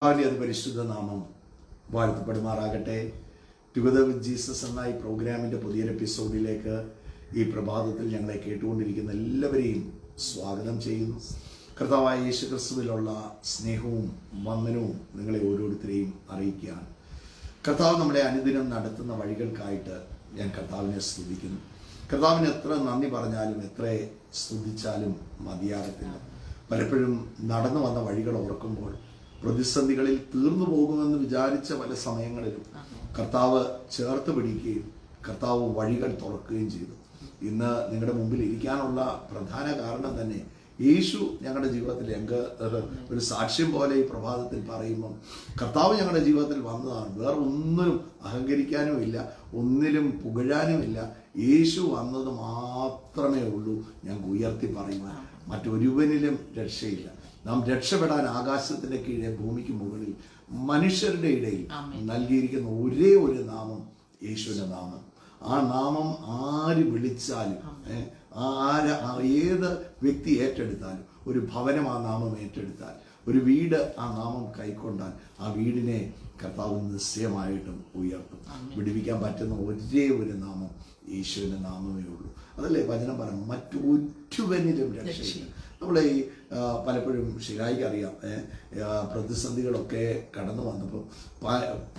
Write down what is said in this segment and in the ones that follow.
അത് പരിശുദ്ധ നാമം വാഴ്ത്തപ്പെടുമാറാകട്ടെ. ടുഗദർ വിത്ത് ജീസസ് എന്ന ഈ പ്രോഗ്രാമിൻ്റെ പുതിയൊരു എപ്പിസോഡിലേക്ക് ഈ പ്രഭാതത്തിൽ ഞങ്ങളെ കേട്ടുകൊണ്ടിരിക്കുന്ന എല്ലാവരെയും സ്വാഗതം ചെയ്യുന്നു. കർത്താവായ യേശു ക്രിസ്തുവിലുള്ള സ്നേഹവും വന്ദനവും നിങ്ങളെ ഓരോരുത്തരെയും അറിയിക്കുകയാണ്. കർത്താവ് നമ്മളെ അനുദിനം നടത്തുന്ന വഴികൾക്കായിട്ട് ഞാൻ കർത്താവിനെ സ്തുതിക്കുന്നു. കർത്താവിന് എത്ര നന്ദി പറഞ്ഞാലും എത്ര സ്തുതിച്ചാലും മതിയാകത്തില്ല. പലപ്പോഴും നടന്നു വന്ന വഴികൾ ഓർക്കുമ്പോൾ പ്രതിസന്ധികളിൽ തീർന്നു പോകുമെന്ന് വിചാരിച്ച പല സമയങ്ങളിലും കർത്താവ് ചേർത്ത് പിടിക്കുകയും കർത്താവ് വഴികൾ തുറക്കുകയും ചെയ്തു. ഇന്ന് നിങ്ങളുടെ മുമ്പിൽ ഇരിക്കാനുള്ള പ്രധാന കാരണം തന്നെ യേശു ഞങ്ങളുടെ ജീവിതത്തിൽ ഒരു സാക്ഷ്യം പോലെ ഈ പ്രഭാതത്തിൽ പറയുമ്പം കർത്താവ് ഞങ്ങളുടെ ജീവിതത്തിൽ വന്നതാണ്. വേറെ ഒന്നിനും അഹങ്കരിക്കാനും ഇല്ല, ഒന്നിലും പുകഴാനുമില്ല. യേശു വന്നത് മാത്രമേ ഉള്ളൂ ഞങ്ങൾക്ക് ഉയർത്തി പറയുവാൻ. മറ്റൊരുവനിലും രക്ഷയില്ല. നാം രക്ഷപ്പെടാൻ ആകാശത്തിന്റെ കീഴെ ഭൂമിക്ക് മുകളിൽ മനുഷ്യരുടെ ഇടയിൽ നൽകിയിരിക്കുന്ന ഒരേ ഒരു നാമം യേശുവിന്റെ നാമം. ആ നാമം ആര് വിളിച്ചാലും ഏത് വ്യക്തി ഏറ്റെടുത്താലും, ഒരു ഭവനം ആ നാമം ഏറ്റെടുത്താൽ, ഒരു വീട് ആ നാമം കൈക്കൊണ്ടാൽ ആ വീടിനെ കർത്താവ് നിശ്ചയമായിട്ടും ഉയർത്തും. വിടുവിക്കാൻ പറ്റുന്ന ഒരേ ഒരു നാമം യേശുവിന്റെ നാമമേ ഉള്ളൂ. അതല്ലേ വചനം പറഞ്ഞു, മറ്റൊരുവനിലും രക്ഷയില്ല. നമ്മളെ ഈ പലപ്പോഴും ശരിയായി അറിയാം, പ്രതിസന്ധികളൊക്കെ കടന്നു വന്നപ്പോൾ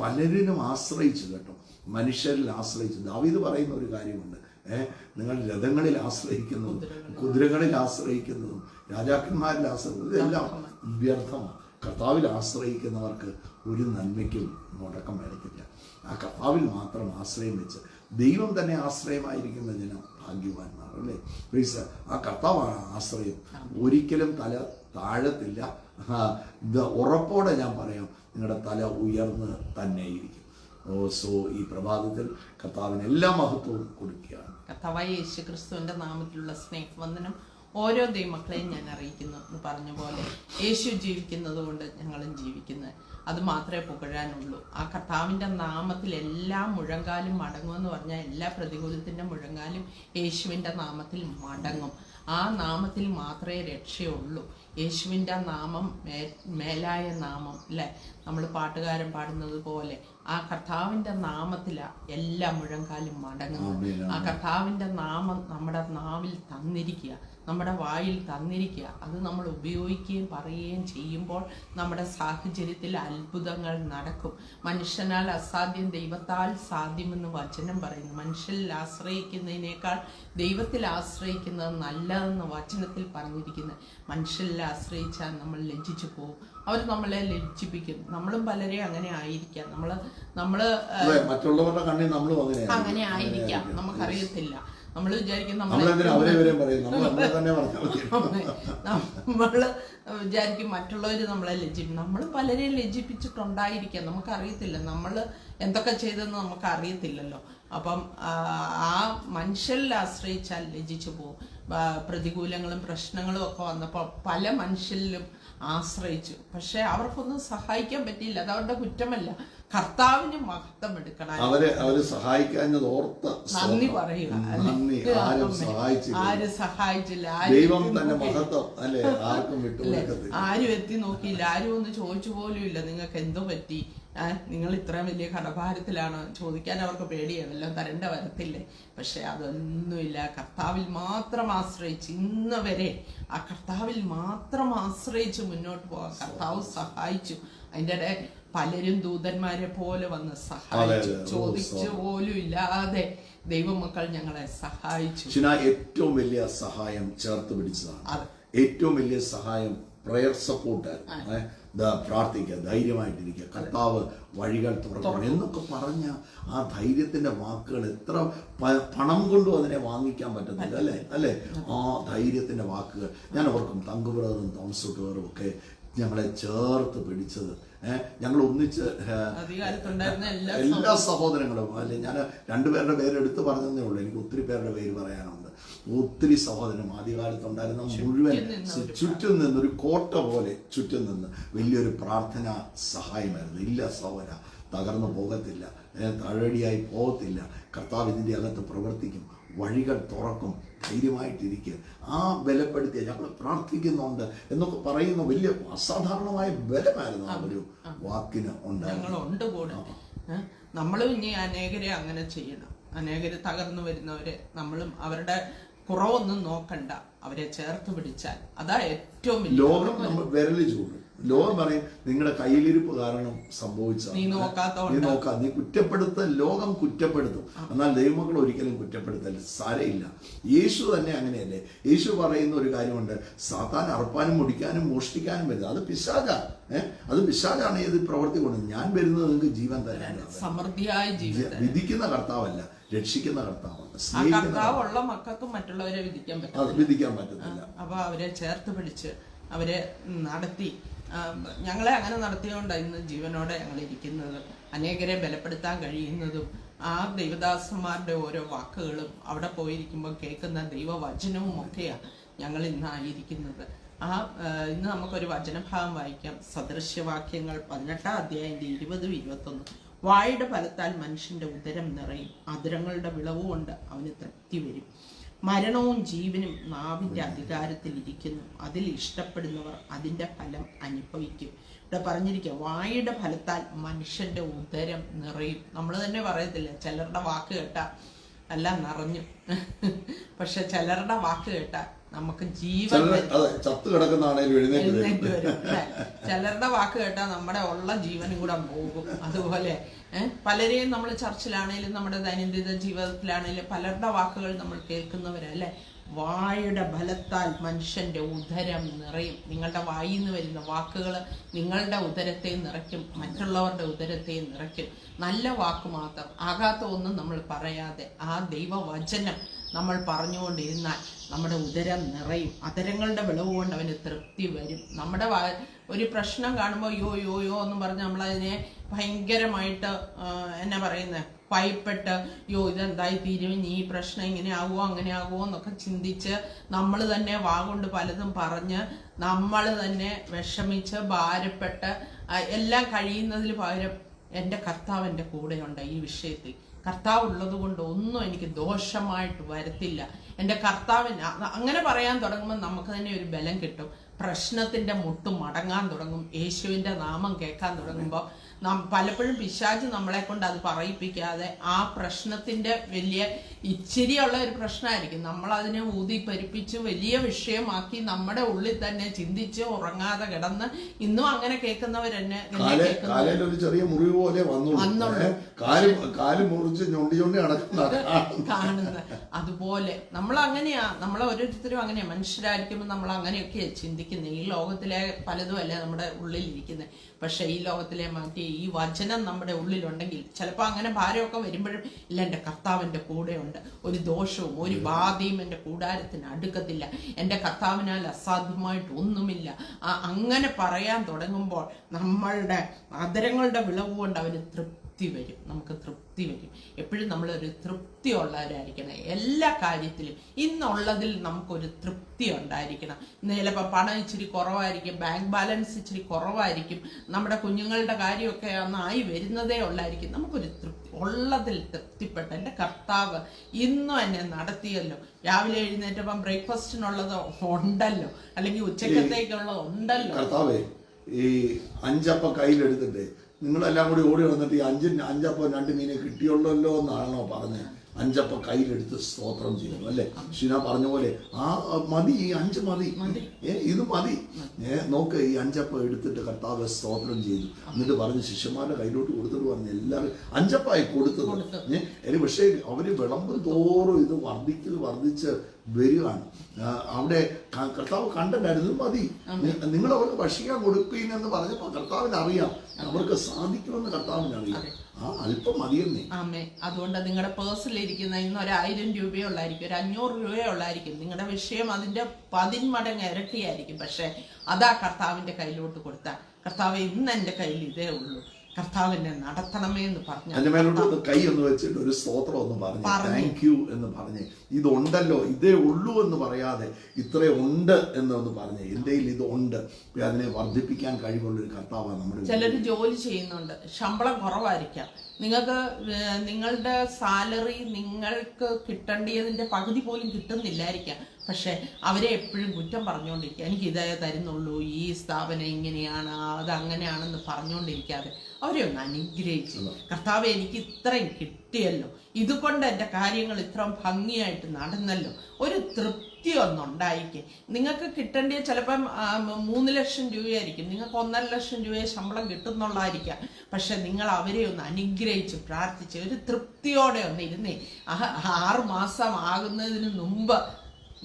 പലരിലും ആശ്രയിച്ചു കേട്ടോ, മനുഷ്യരിൽ ആശ്രയിച്ചു. ദാവീദ് പറയുന്ന ഒരു കാര്യമുണ്ട്, നിങ്ങൾ രഥങ്ങളിൽ ആശ്രയിക്കുന്നതും കുതിരകളിൽ ആശ്രയിക്കുന്നതും രാജാക്കന്മാരിൽ ആശ്രയിക്കുന്നതും ഇതെല്ലാം വ്യർത്ഥമാണ്. കർത്താവിൽ ആശ്രയിക്കുന്നവർക്ക് ഒരു നന്മയ്ക്കും മുടക്കം വരത്തില്ല. ആ കർത്താവിൽ മാത്രം ആശ്രയം വെച്ച് ദൈവം തന്നെ ആശ്രയമായിരിക്കുന്ന ജനം ഭാഗ്യവാന്മാർ, അല്ലേ? പ്ലീസ്, ആ കർത്താവാണ് ആശ്രയം. ഒരിക്കലും തല താഴത്തില്ല. ഉറപ്പോടെ ഞാൻ പറയാം, നിങ്ങളുടെ തല ഉയർന്ന് തന്നെ ഇരിക്കും. സോ ഈ പ്രഭാതത്തിൽ കർത്താവിന് എല്ലാ മഹത്വവും കൊടുക്കുകയാണ്. കർത്താവായ യേശു ക്രിസ്തുവിന്റെ നാമത്തിലുള്ള സ്നേഹവന്ദനം ഓരോ ദൈവമക്കളെയും ഞാൻ അറിയിക്കുന്നു. എന്ന് പറഞ്ഞ പോലെ യേശു ജീവിക്കുന്നത് കൊണ്ട് ഞങ്ങളും ജീവിക്കുന്നത്, അത് മാത്രമേ പുകഴാനുള്ളൂ. ആ കർത്താവിൻ്റെ നാമത്തിൽ എല്ലാ മുഴങ്കാലും മടങ്ങുമെന്ന് പറഞ്ഞാൽ എല്ലാ പ്രതികൂലത്തിൻ്റെ മുഴങ്കാലും യേശുവിൻ്റെ നാമത്തിൽ മടങ്ങും. ആ നാമത്തിൽ മാത്രമേ രക്ഷയുള്ളൂ. യേശുവിൻ്റെ നാമം മേലായ നാമം, അല്ലേ? നമ്മൾ പാട്ടുകാരൻ പാടുന്നത് പോലെ ആ കർത്താവിൻ്റെ നാമത്തിലാണ് എല്ലാ മുഴങ്കാലും മടങ്ങുന്നത്. ആ കർത്താവിൻ്റെ നാമം നമ്മുടെ നാവിൽ തന്നിരിക്കുക, നമ്മുടെ വായിൽ തന്നിരിക്കുക. അത് നമ്മൾ ഉപയോഗിക്കുകയും പറയുകയും ചെയ്യുമ്പോൾ നമ്മുടെ സാഹചര്യത്തിൽ അത്ഭുതങ്ങൾ നടക്കും. മനുഷ്യനാൽ അസാധ്യം ദൈവത്താൽ സാധ്യമെന്ന് വചനം പറയുന്നു. മനുഷ്യരിൽ ആശ്രയിക്കുന്നതിനേക്കാൾ ദൈവത്തിൽ ആശ്രയിക്കുന്നത് നല്ലതെന്ന് വചനത്തിൽ പറഞ്ഞിരിക്കുന്നത്. മനുഷ്യരിൽ ആശ്രയിച്ചാൽ നമ്മൾ ലജ്ജിച്ചു പോകും, അവർ നമ്മളെ ലജ്ജിപ്പിക്കും. നമ്മളും പലരെയും അങ്ങനെ ആയിരിക്കാം. നമ്മള് മറ്റുള്ളവരുടെ കണ്ണിൽ നമ്മളും അങ്ങനെ ആയിരിക്കാം, നമുക്കറിയത്തില്ല. നമ്മൾ വിചാരിക്കും നമ്മൾ വിചാരിക്കും മറ്റുള്ളവർ നമ്മളെ ലജ്ജിപ്പിക്കും. നമ്മൾ പലരെയും ലജ്ജിപ്പിച്ചിട്ടുണ്ടായിരിക്കാം, നമുക്കറിയത്തില്ല. നമ്മൾ എന്തൊക്കെ ചെയ്തെന്ന് നമുക്ക് അറിയത്തില്ലല്ലോ. അപ്പം ആ മനുഷ്യരിൽ ആശ്രയിച്ചാൽ ലജ്ജിച്ചു പോകും. പ്രതികൂലങ്ങളും പ്രശ്നങ്ങളും ഒക്കെ വന്നപ്പോൾ പല മനുഷ്യരിലും ആശ്രയിച്ചു, പക്ഷെ അവർക്കൊന്നും സഹായിക്കാൻ പറ്റിയില്ല. അത് അവരുടെ കുറ്റമല്ല, കർത്താവിന് മഹത്വം എടുക്കണം. അവര് സഹായിക്കാഞ്ഞത് ഓർത്ത് നന്ദി പറയുക. ആരും സഹായിച്ചില്ല, ആരും എത്തി നോക്കിയില്ല, ആരും ഒന്ന് ചോദിച്ചു പോലും ഇല്ല നിങ്ങൾക്ക് എന്തോ പറ്റി, നിങ്ങൾ ഇത്രയും വലിയ കടഭാരത്തിലാണ്. ചോദിക്കാൻ അവർക്ക് പേടിയാണ്, എല്ലാം തരണ്ട വരത്തില്ലേ? പക്ഷെ അതൊന്നുമില്ല. കർത്താവിൽ മാത്രം ആശ്രയിച്ച് ഇന്ന് വരെ ആ കർത്താവിൽ മാത്രം ആശ്രയിച്ച് മുന്നോട്ട് പോകാൻ കർത്താവ് സഹായിച്ചു. അതിൻ്റെ ഇടെ പലരും ദൂതന്മാരെ പോലെ വന്ന് സഹായിച്ചു, ചോദിച്ചു പോലും ഇല്ലാതെ ദൈവമക്കൾ ഞങ്ങളെ സഹായിച്ചു. ഏറ്റവും വലിയ സഹായം ചേർത്ത് പിടിച്ചതാണ്. ഏറ്റവും വലിയ സഹായം പ്രയർ സപ്പോർട്ട്. പ്രാർത്ഥിക്കുക, ധൈര്യമായിട്ടിരിക്കുക, കർത്താവ് വഴികൾ തുറക്കണം എന്നൊക്കെ പറഞ്ഞ ആ ധൈര്യത്തിന്റെ വാക്കുകൾ എത്ര പണം കൊണ്ടും അതിനെ വാങ്ങിക്കാൻ പറ്റത്തില്ല, അല്ലേ? ആ ധൈര്യത്തിന്റെ വാക്കുകൾ ഞാൻ ഓർക്കും. തങ്കുബ്രദറും തോമസുട്ടുകാരും ഒക്കെ ഞങ്ങളെ ചേർത്ത് പിടിച്ചത്, ഞങ്ങൾ ഒന്നിച്ച് എല്ലാ സഹോദരങ്ങളും, അല്ലെ? ഞാൻ രണ്ടുപേരുടെ പേര് എടുത്ത് പറഞ്ഞതേ ഉള്ളൂ, എനിക്ക് ഒത്തിരി പേരുടെ പേര് പറയാനുണ്ട്. ഒത്തിരി സഹോദരനും ആദ്യകാലത്തുണ്ടായിരുന്ന മുഴുവൻ ചുറ്റും നിന്ന് ഒരു കോട്ട പോലെ ചുറ്റും നിന്ന് വലിയൊരു പ്രാർത്ഥന സഹായമായിരുന്നു. ഇല്ല സഹോദര, തകർന്നു പോകത്തില്ല, തഴടിയായി പോകത്തില്ല, കർത്താവ് ഇതിൻ്റെ അകത്ത് പ്രവർത്തിക്കും. വഴികൾ തുറക്കും. ധൈര്യമായിട്ടിരിക്കുക. ആ ബലപ്പെടുത്തിയ ഞങ്ങൾ പ്രാർത്ഥിക്കുന്നുണ്ട് എന്നൊക്കെ പറയുന്ന വലിയ അസാധാരണമായ ബലമായിരുന്നു ആ ഒരു വാക്കിന് ഞങ്ങളുണ്ട് കൂടെ. നമ്മളും ഇനി അനേകരെ അങ്ങനെ ചെയ്യണം. അനേകര് തകർന്നു വരുന്നവരെ നമ്മളും അവരുടെ കുറവൊന്നും നോക്കണ്ട, അവരെ ചേർത്ത് പിടിച്ചാൽ അതാ ഏറ്റവും വലിയ. ലോകം നമ്മൾ വിരല് ചൂടും. ലോകം പറയും നിങ്ങളുടെ കയ്യിലിരിപ്പ് കാരണം സംഭവിച്ച നീ നീ കുറ്റപ്പെടുത്ത ലോകം കുറ്റപ്പെടുത്തും. എന്നാൽ ദൈവമക്കൾ ഒരിക്കലും കുറ്റപ്പെടുത്തല്ല, സാരയില്ല. യേശു തന്നെ അങ്ങനെയല്ലേ. യേശു പറയുന്ന ഒരു കാര്യമുണ്ട്, സാത്താൻ അറുപ്പാനും മുടിക്കാനും മോഷ്ടിക്കാനും വരുന്നത് അത് പിശാചാ. അത് പിശാചാണ് ഏത് പ്രവൃത്തി കൊണ്ട്. ഞാൻ വരുന്നത് നിങ്ങൾക്ക് ജീവൻ തരാനാണ്. സമൃദ്ധിയായി ജീവിതം വിധിക്കുന്ന കർത്താവല്ല, രക്ഷിക്കുന്ന കർത്താവാണ്. കർത്താവുള്ള മക്കൾക്കും മറ്റുള്ളവരെ വിധിക്കാൻ പറ്റത്തില്ല. അപ്പൊ അവരെ ചേർത്ത് പിടിച്ച് അവരെ നടത്തി. ഞങ്ങളെ അങ്ങനെ നടത്തിയോണ്ടാണ് ഇന്ന് ജീവനോടെ ഞങ്ങൾ ഇരിക്കുന്നത്, അനേകരെ ബലപ്പെടുത്താൻ കഴിയുന്നതും. ആ ദൈവദാസന്മാരുടെ ഓരോ വാക്കുകളും അവിടെ പോയിരിക്കുമ്പോൾ കേൾക്കുന്ന ദൈവവചനവും ഒക്കെയാണ് ഞങ്ങൾ ഇന്നായിരിക്കുന്നത്. ഇന്ന് നമുക്കൊരു വചനഭാഗം വായിക്കാം. സദൃശ്യവാക്യങ്ങൾ 18 അധ്യായം 20-21. വായുടെ ഫലത്താൽ മനുഷ്യന്റെ ഉദരം നിറയും, അധരങ്ങളുടെ വിളവ് കൊണ്ട് അവന് തൃപ്തി വരും. മരണവും ജീവനും നാവിന്റെ അധികാരത്തിൽ ഇരിക്കുന്നു, അതിൽ ഇഷ്ടപ്പെടുന്നവർ അതിന്റെ ഫലം അനുഭവിക്കും. ഇവിടെ പറഞ്ഞിരിക്കുക, വായുടെ ഫലത്താൽ മനുഷ്യന്റെ ഉദരം നിറയും. നമ്മൾ തന്നെ പറയത്തില്ല, ചിലരുടെ വാക്ക് കേട്ടാ എല്ലാം നിറഞ്ഞു. പക്ഷെ ചിലരുടെ വാക്ക് കേട്ടാ നമുക്ക് ജീവൻ എഴുന്നേറ്റ് വരും. ചിലരുടെ വാക്ക് കേട്ടാ നമ്മുടെ ഉള്ള ജീവനും കൂടെ പോകും. അതുപോലെ പലരെയും നമ്മൾ ചർച്ചിലാണേലും നമ്മുടെ ദൈനംദിന ജീവിതത്തിലാണേലും പലരുടെ വാക്കുകൾ നമ്മൾ കേൾക്കുന്നവരല്ലേ. വായുടെ ഫലത്താൽ മനുഷ്യന്റെ ഉദരം നിറയും. നിങ്ങളുടെ വായിൽ നിന്ന് വരുന്ന വാക്കുകൾ നിങ്ങളുടെ ഉദരത്തെ നിറയ്ക്കും, മറ്റുള്ളവരുടെ ഉദരത്തെ നിറയ്ക്കും. നല്ല വാക്ക് മാത്രം, ആകാത്ത ഒന്നും നമ്മൾ പറയാതെ ആ ദൈവവചനം നമ്മൾ പറഞ്ഞുകൊണ്ടിരുന്നാൽ നമ്മുടെ ഉദരം നിറയും. അധരങ്ങളുടെ വിളവ് കൊണ്ട് അവന് തൃപ്തി വരും. നമ്മുടെ ഒരു പ്രശ്നം കാണുമ്പോൾ യോ എന്നും പറഞ്ഞ് നമ്മളതിനെ ഭയങ്കരമായിട്ട് എന്നാ പറയുന്നത്, ഭയപ്പെട്ട് ഇതെന്തായി തീരും, ഈ പ്രശ്നം ഇങ്ങനെ ആകുമോ അങ്ങനെ ആകുമോ എന്നൊക്കെ ചിന്തിച്ച് നമ്മൾ തന്നെ വാഗൊണ്ട് പലതും പറഞ്ഞ് നമ്മൾ തന്നെ വിഷമിച്ച് ഭാരപ്പെട്ട് എല്ലാം കഴിയുന്നതിൽ പകരം എൻ്റെ കർത്താവ് എൻ്റെ കൂടെയുണ്ട്. ഈ വിഷയത്തിൽ കർത്താവ് ഉള്ളത് കൊണ്ട് ഒന്നും എനിക്ക് ദോഷമായിട്ട് വരത്തില്ല. എൻ്റെ കർത്താവിന് അങ്ങനെ പറയാൻ തുടങ്ങുമ്പോൾ നമുക്ക് തന്നെ ഒരു ബലം കിട്ടും. പ്രശ്നത്തിൻ്റെ മുട്ട് മടങ്ങാൻ തുടങ്ങും. യേശുവിൻ്റെ നാമം കേൾക്കാൻ തുടങ്ങുമ്പോൾ പലപ്പോഴും പിശാച് നമ്മളെ കൊണ്ട് അത് പറയിപ്പിക്കാതെ ആ പ്രശ്നത്തിന്റെ വലിയ ഇച്ചിരിയുള്ള ഒരു പ്രശ്നമായിരിക്കും, നമ്മളതിനെ ഊതിപ്പരിപ്പിച്ച് വലിയ വിഷയമാക്കി നമ്മുടെ ഉള്ളിൽ തന്നെ ചിന്തിച്ച് ഉറങ്ങാതെ കിടന്ന് ഇന്നും അങ്ങനെ കേൾക്കുന്നവരെന്നെ ഒരു ചെറിയ മുറിവ് പോലെ കാണുന്നത്. അതുപോലെ നമ്മൾ അങ്ങനെയാ, നമ്മൾ ഓരോരുത്തരും അങ്ങനെയാ. മനുഷ്യരായിരിക്കുമ്പോൾ നമ്മൾ അങ്ങനെയൊക്കെ ചിന്തിക്കുന്നത്. ഈ ലോകത്തിലെ പലതും അല്ലേ നമ്മുടെ ഉള്ളിലിരിക്കുന്നത്. പക്ഷെ ഈ ലോകത്തിലെ മാറ്റി ഈ വചനം നമ്മുടെ ഉള്ളിലുണ്ടെങ്കിൽ ചിലപ്പോൾ അങ്ങനെ ഭാരമൊക്കെ വരുമ്പോഴും ഇല്ല, എൻ്റെ കർത്താവിൻ്റെ കൂടെയുണ്ട്, ഒരു ദോഷവും ഒരു ബാധയും എൻ്റെ കൂടാരത്തിന് അടുക്കത്തില്ല, എൻ്റെ കർത്താവിനാൽ അസാധ്യമായിട്ട് ഒന്നുമില്ല. അങ്ങനെ പറയാൻ തുടങ്ങുമ്പോൾ നമ്മളുടെ അധരങ്ങളുടെ വിളവ് കൊണ്ട് അവന് തൃപ്തി വരും, നമുക്ക് തൃപ്തി വരും. എപ്പോഴും നമ്മളൊരു തൃപ്തി ഉള്ളവരായിരിക്കണം എല്ലാ കാര്യത്തിലും. ഇന്നുള്ളതിൽ നമുക്കൊരു തൃപ്തി ഉണ്ടായിരിക്കണം. ഇന്ന് ചിലപ്പോൾ പണം ഇച്ചിരി കുറവായിരിക്കും, ബാങ്ക് ബാലൻസ് ഇച്ചിരി കുറവായിരിക്കും, നമ്മുടെ കുഞ്ഞുങ്ങളുടെ കാര്യമൊക്കെ ഒന്നായി വരുന്നതേ ഉള്ളായിരിക്കും. നമുക്കൊരു തൃപ്തി ഉള്ളതിൽ തൃപ്തിപ്പെട്ട എൻ്റെ കർത്താവ് ഇന്നും എന്നെ നടത്തിയല്ലോ. രാവിലെ എഴുന്നേറ്റപ്പം ബ്രേക്ക്ഫാസ്റ്റിനുള്ളത് ഉണ്ടല്ലോ, അല്ലെങ്കിൽ ഉച്ചക്കത്തേക്കുള്ളത് ഉണ്ടല്ലോ. കർത്താവേ, ഈ 5 അപ്പം കയ്യിലെടുത്തിട്ട് നിങ്ങളെല്ലാം കൂടി ഓടി വന്നിട്ട് ഈ 5 അപ്പം 2 മീനെ കിട്ടിയുള്ളല്ലോ എന്നാണോ പറഞ്ഞത്? 5 അപ്പം കയ്യിലെടുത്ത് സ്തോത്രം ചെയ്യുന്നു അല്ലേ? ഷിന പറഞ്ഞ പോലെ മതി, ഈ 5 മതി, ഇത് മതി. നോക്ക്, ഈ 5 അപ്പം എടുത്തിട്ട് കർത്താവ് സ്തോത്രം ചെയ്തു. എന്നിട്ട് പറഞ്ഞ് ശിഷ്യന്മാരുടെ കയ്യിലോട്ട് കൊടുത്തിട്ട് പറഞ്ഞു എല്ലാവരും 5 അപ്പമായി കൊടുത്തത്. പക്ഷേ അവര് വിളമ്പും തോറും ഇത് വർദ്ധിച്ച് വരികയാണ്. അവിടെ കർത്താവ് കണ്ടിട്ടുണ്ടായിരുന്നു, മതി, നിങ്ങൾ അവർക്ക് ഭക്ഷിക്കാൻ കൊടുക്കുകയെന്ന് പറഞ്ഞപ്പോൾ കർത്താവിന് അറിയാം അവർക്ക് സാധിക്കുമെന്ന് കർത്താവിന് അറിയാം. അല്പം മതിയെന്നേ. അതുകൊണ്ട് നിങ്ങളുടെ പേഴ്സിലിരിക്കുന്ന ഇന്ന് 1000 രൂപയേ ഉള്ളായിരിക്കും, ഒരു 500 രൂപയേ ഉള്ളായിരിക്കും. നിങ്ങളുടെ വിഷയം അതിന്റെ 10 മടങ്ങ് ഇരട്ടിയായിരിക്കും. പക്ഷെ അതാ കർത്താവിന്റെ കയ്യിലോട്ട് കൊടുത്താൽ, കർത്താവ് ഇന്ന് എൻ്റെ കയ്യിൽ ഇതേ ഉള്ളൂ, കർത്താവിനെ നടത്തണമേ എന്ന് പറഞ്ഞു. അതിന്റെ മേലോട്ട് കൈ ഒന്ന് വെച്ചിട്ട് ഒരു സ്തോത്രം ഒന്ന് പറഞ്ഞു, താങ്ക് യു എന്ന് പറഞ്ഞ്, ഇതുണ്ടല്ലോ, ഇതേ ഉള്ളൂ എന്ന് പറയാതെ ഇത്രയുണ്ട് എന്നൊന്ന് പറഞ്ഞ്, എൻ്റെ ഇത് ഉണ്ട്, അതിനെ വർദ്ധിപ്പിക്കാൻ കഴിവുള്ളൊരു കർത്താവാണ് നമ്മുടെ. ചിലർ ജോലി ചെയ്യുന്നുണ്ട്, ശമ്പളം കുറവായിരിക്കാം, നിങ്ങൾക്ക് നിങ്ങളുടെ സാലറി നിങ്ങൾക്ക് കിട്ടേണ്ടതിന്റെ പകുതി പോലും കിട്ടുന്നില്ലായിരിക്കാം. പക്ഷെ അവരെ എപ്പോഴും കുറ്റം പറഞ്ഞുകൊണ്ടിരിക്കുക, എനിക്ക് ഇതേ തരുന്നുള്ളൂ, ഈ സ്ഥാപനം ഇങ്ങനെയാണ്, അത് അങ്ങനെയാണെന്ന് പറഞ്ഞുകൊണ്ടിരിക്കാതെ അവരെ ഒന്ന് അനുഗ്രഹിച്ചു, കർത്താവെ എനിക്ക് ഇത്രയും കിട്ടിയല്ലോ, ഇതുകൊണ്ട് എൻ്റെ കാര്യങ്ങൾ ഇത്രയും ഭംഗിയായിട്ട് നടന്നല്ലോ, ഒരു തൃപ്തി ഒന്നുണ്ടായിരിക്കും. നിങ്ങൾക്ക് കിട്ടേണ്ടത് ചിലപ്പം 3 ലക്ഷം രൂപയായിരിക്കും, നിങ്ങൾക്ക് 1.5 ലക്ഷം രൂപയെ ശമ്പളം കിട്ടുന്നുള്ളതായിരിക്കാം. പക്ഷെ നിങ്ങൾ അവരെ ഒന്ന് അനുഗ്രഹിച്ച് പ്രാർത്ഥിച്ച് ഒരു തൃപ്തിയോടെ ഒന്ന് ഇരുന്നേ. 6 മാസം ആകുന്നതിന് മുമ്പ്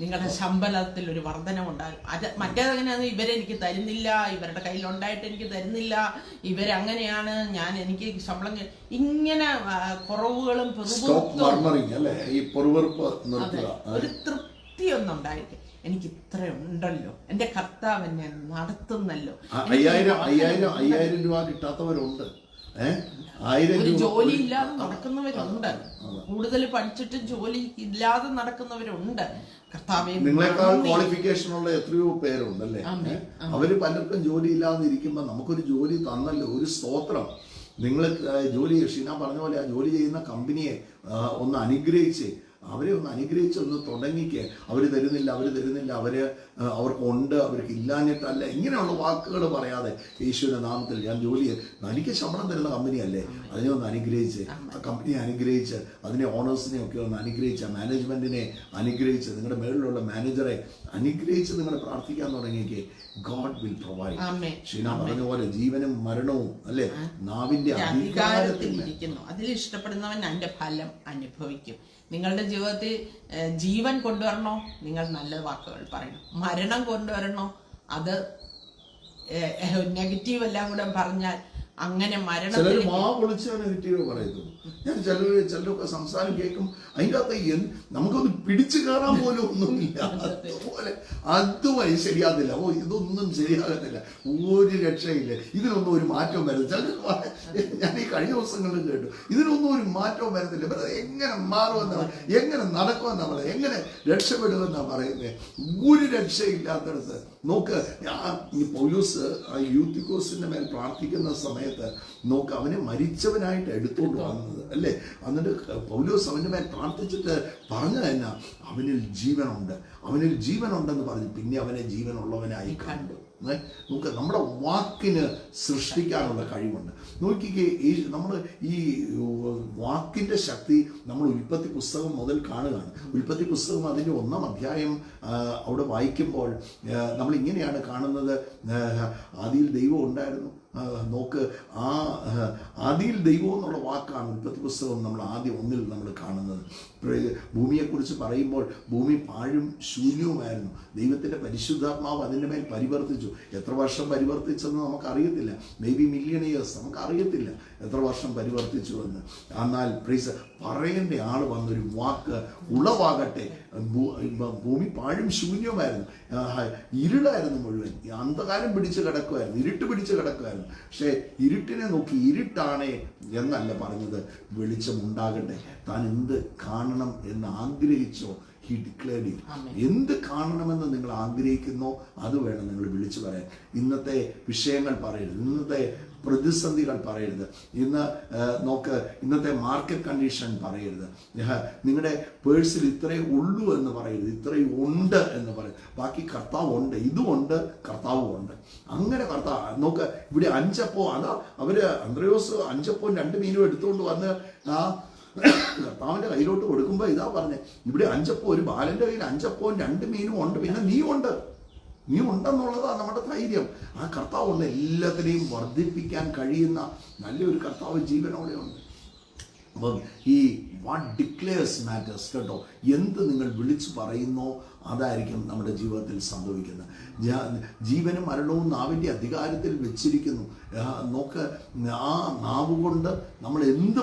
നിങ്ങളുടെ ശമ്പളത്തിൽ ഒരു വർധനമുണ്ടാകും. മറ്റേതെങ്ങനെയാണ്, ഇവരെനിക്ക് തരുന്നില്ല, ഇവരുടെ കയ്യിലുണ്ടായിട്ട് എനിക്ക് തരുന്നില്ല, ഇവരങ്ങനെയാണ്, എനിക്ക് ശമ്പളം ഇങ്ങനെ കുറവുകളും ഒരു തൃപ്തി ഒന്നുണ്ടായിരിക്കും. എനിക്ക് ഇത്ര ഉണ്ടല്ലോ, എൻ്റെ കർത്താവ് എന്നെ നടത്തുന്നല്ലോ. 5000 രൂപ കിട്ടാത്തവരുണ്ട്, ജോലി ഇല്ലാതെ നടക്കുന്നവരുണ്ട്, കൂടുതൽ പഠിച്ചിട്ട് ജോലി ഇല്ലാതെ നടക്കുന്നവരുണ്ട്. കർത്താവേ, നിങ്ങളെക്കാൾ ക്വാളിഫിക്കേഷൻ ഉള്ള എത്രയോ പേരുണ്ട് അല്ലേ? അവര് പലർക്കും ജോലി ഇല്ലാതെ ഇരിക്കുമ്പോ നമുക്കൊരു ജോലി തന്നല്ലോ, ഒരു സ്തോത്രം. നിങ്ങൾ ജോലി, ഷീന പറഞ്ഞ പോലെ ആ ജോലി ചെയ്യുന്ന കമ്പനിയെ ഒന്ന് അനുഗ്രഹിച്ച്, അവരെ ഒന്ന് അനുഗ്രഹിച്ച് ഒന്ന് തുടങ്ങിക്ക്. അവർ തരുന്നില്ല, അവർക്കുണ്ട്, അവർക്ക് ഇല്ലാഞ്ഞിട്ടല്ല, ഇങ്ങനെയുള്ള വാക്കുകൾ പറയാതെ യേശുവിന്റെ നാമത്തിൽ ഞാൻ ജോലി, എനിക്ക് ശമ്പളം തരുന്ന കമ്പനിയല്ലേ, അതിനെ ഒന്ന് അനുഗ്രഹിച്ച്, ആ കമ്പനിയെ അനുഗ്രഹിച്ച്, അതിനെ ഓണേഴ്സിനെ ഒക്കെ ഒന്ന് അനുഗ്രഹിച്ച്, മാനേജ്മെന്റിനെ അനുഗ്രഹിച്ച്, നിങ്ങളുടെ മേളിലുള്ള മാനേജറെ അനുഗ്രഹിച്ച് നിങ്ങൾ പ്രാർത്ഥിക്കാൻ തുടങ്ങിയേക്ക്. God will provide. ഷീന പറഞ്ഞ പോലെ ജീവനും മരണവും അല്ലെ നാവിന്റെ അധികാരത്തിൽ ഇരിക്കുന്നു, അതിൽ ഇഷ്ടപ്പെടുന്നവൻ അതിന്റെ ഫലം അനുഭവിക്കും. നിങ്ങളുടെ ജീവിതത്തിൽ ജീവൻ കൊണ്ടുവരണോ, നിങ്ങൾ നല്ല വാക്കുകൾ പറയണം. മരണം കൊണ്ടുവരണോ, അത് നെഗറ്റീവ് എല്ലാം കൂടെ പറഞ്ഞാൽ അങ്ങനെ മരണത്തിൽ നെഗറ്റീവ് പറയുന്നു. ഞാൻ ചിലരൊക്കെ സംസാരം കേൾക്കും, അതിൻ്റെ അകത്ത് നമുക്കൊന്ന് പിടിച്ചു കയറാൻ പോലും ഒന്നുമില്ല, അതുപോലെ ശരിയാകത്തില്ല, ഇതൊന്നും ശരിയാകത്തില്ല, ഒരു രക്ഷയില്ല, ഇതിനൊന്നും ഒരു മാറ്റവും വരുന്നില്ല. ഞാൻ ഈ കഴിഞ്ഞ ദിവസങ്ങളിൽ കേട്ടു, ഇതിനൊന്നും ഒരു മാറ്റവും വരുന്നില്ല, എങ്ങനെ മാറുമെന്നാണ്, എങ്ങനെ നടക്കുമെന്നാ പറയുന്നത്, എങ്ങനെ രക്ഷപ്പെടുമെന്നാ പറയുന്നത്, ഒരു രക്ഷയില്ലാത്തടത്ത്. നോക്ക്, പൗലോസ് യൂത്തിക്കോസിന്റെ മേൽ പ്രാർത്ഥിക്കുന്ന സമയത്ത് നോക്ക്, അവനെ മരിച്ചവനായിട്ട് എടുത്തുകൊണ്ട് വന്നത് അല്ലേ. എന്നിട്ട് പൗലോസ് അവന്റെ മേൽ പ്രാർത്ഥിച്ചിട്ട് പറഞ്ഞത് എന്നാ, അവനിൽ ജീവനുണ്ടെന്ന് പറഞ്ഞു. പിന്നെ അവനെ ജീവനുള്ളവനായി കണ്ടു. നമുക്ക് നമ്മുടെ വാക്കിന് സൃഷ്ടിക്കാനുള്ള കഴിവുണ്ട്. നോക്കിക്കേ, നമ്മൾ ഈ വാക്കിന്റെ ശക്തി നമ്മൾ ഉൽപ്പത്തി പുസ്തകം മുതൽ കാണുകയാണ്. ഉൽപ്പത്തി പുസ്തകം അതിൻ്റെ 1-ാം അധ്യായം അവിടെ വായിക്കുമ്പോൾ നമ്മൾ ഇങ്ങനെയാണ് കാണുന്നത്, ആദിയിൽ ദൈവം ഉണ്ടായിരുന്നു. നോക്ക്, ആ ആദിയിൽ ദൈവം എന്നുള്ള വാക്കാണ് ഉൽപ്പത്തി പുസ്തകം നമ്മൾ ആദ്യം 1-ൽ നമ്മൾ കാണുന്നത്. ഭൂമിയെക്കുറിച്ച് പറയുമ്പോൾ ഭൂമി പാഴും ശൂന്യവുമായിരുന്നു. ദൈവത്തിൻ്റെ പരിശുദ്ധാത്മാവ് അതിൻ്റെ മേൽ പരിവർത്തിച്ചു. എത്ര വർഷം പരിവർത്തിച്ചെന്ന് നമുക്കറിയത്തില്ല, മേ ബി മില്യൺ ഇയേഴ്സ്, നമുക്കറിയത്തില്ല എത്ര വർഷം പരിവർത്തിച്ചു എന്ന്. എന്നാൽ പറയേണ്ട ആൾ വന്നൊരു വാക്ക് ഉളവാകട്ടെ. ഭൂമി പാഴും ശൂന്യവുമായിരുന്നു, ഇരുളായിരുന്നു മുഴുവൻ, അന്ധകാരം പിടിച്ച് കിടക്കുമായിരുന്നു, ഇരുട്ട് പിടിച്ച് കിടക്കുമായിരുന്നു. പക്ഷേ ഇരുട്ടിനെ നോക്കി ഇരുട്ടാണേ എന്നല്ല പറഞ്ഞത്, വെളിച്ചം ഉണ്ടാകട്ടെ. താൻ എന്ത് കാണണം എന്ന് ആഗ്രഹിച്ചോ ഹി ഡിക്ലെയർഡ് ഇറ്റ്. എന്ത് കാണണമെന്ന് നിങ്ങൾ ആഗ്രഹിക്കുന്നോ അത് വേണം നിങ്ങൾ വിളിച്ചു പറയാൻ. ഇന്നത്തെ വിഷയങ്ങൾ പറയരുത്, ഇന്നത്തെ പ്രതിസന്ധികൾ പറയരുത്, നോക്ക് ഇന്നത്തെ മാർക്കറ്റ് കണ്ടീഷൻ പറയരുത്, നിങ്ങളുടെ പേഴ്സിൽ ഇത്രയേ ഉള്ളൂ എന്ന് പറയരുത്, ഇത്രയും ഉണ്ട് എന്ന് പറയും. ബാക്കി കർത്താവ് ഉണ്ട്, ഇതുമുണ്ട്, കർത്താവും ഉണ്ട്. അങ്ങനെ കർത്താവ് നോക്ക്, ഇവിടെ 5 അപ്പോ, അതാ അവര് അന്ത്രയോസ് 5 അപ്പവും 2 മീനും എടുത്തുകൊണ്ട് വന്ന് കർത്താവിന്റെ കയ്യിലോട്ട് കൊടുക്കുമ്പോ ഇതാ പറഞ്ഞേ, ഇവിടെ 5 അപ്പവും, ഒരു ബാലന്റെ കയ്യിൽ 5 അപ്പവും 2 മീനും ഉണ്ട്, പിന്നെ നീ ഉണ്ടെന്നുള്ളതാണ് നമ്മുടെ ധൈര്യം. ആ കർത്താവ് ഉണ്ട്, എല്ലാത്തിനെയും വർദ്ധിപ്പിക്കാൻ കഴിയുന്ന നല്ലൊരു കർത്താവ് ജീവനോടെ ഉണ്ട്. അപ്പം ഈ വാട്ട് ഡിക്ലെയർസ് മാറ്റേഴ്സ് കേട്ടോ. എന്ത് നിങ്ങൾ വിളിച്ചു പറയുന്നോ അതായിരിക്കും നമ്മുടെ ജീവിതത്തിൽ സംഭവിക്കുന്നത്. ജീവനും മരണവും നാവിൻ്റെ അധികാരത്തിൽ വെച്ചിരിക്കുന്നു. നോക്ക്, ആ നാവ് കൊണ്ട് നമ്മൾ എന്ത്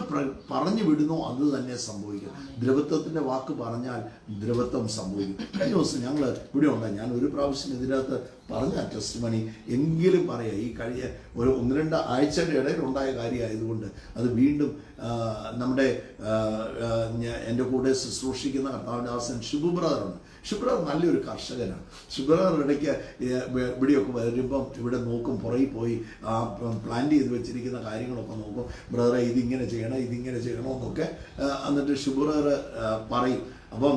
പറഞ്ഞു വിടുന്നോ അത് തന്നെ സംഭവിക്കും. ദ്രവത്വത്തിൻ്റെ വാക്ക് പറഞ്ഞാൽ ദ്രവത്വം സംഭവിക്കും. കഴിഞ്ഞ ദിവസം ഞങ്ങൾ ഇവിടെ ഉണ്ടായി, ഞാൻ ഒരു പ്രാവശ്യം ഇതിനകത്ത് പറഞ്ഞ ടെസ്റ്റ് മണി എങ്കിലും പറയാം. ഈ കഴിഞ്ഞ ഒരു 1-2 ആഴ്ചയുടെ ഇടയിൽ ഉണ്ടായ കാര്യമായതുകൊണ്ട് അത് വീണ്ടും നമ്മുടെ എൻ്റെ കൂടെ ശുശ്രൂഷിക്കുന്ന കർത്താവിൻ്റെ ദാസൻ ഷിബു ബ്രദറുണ്ട്. ഷിബു ബ്രദർ നല്ലൊരു കർഷകനാണ്. ഷിബു ബ്രദർ ഇടയ്ക്ക് ഇവിടെയൊക്കെ വരുമ്പം ഇവിടെ നോക്കും, പുറകിൽ പോയി പ്ലാൻ ചെയ്ത് വെച്ചിരിക്കുന്ന കാര്യങ്ങളൊക്കെ നോക്കും. ബ്രദറെ ഇതിങ്ങനെ ചെയ്യണം, ഇതിങ്ങനെ ചെയ്യണമെന്നൊക്കെ എന്നിട്ട് ഷിബു ബ്രദർ പറയും. അപ്പം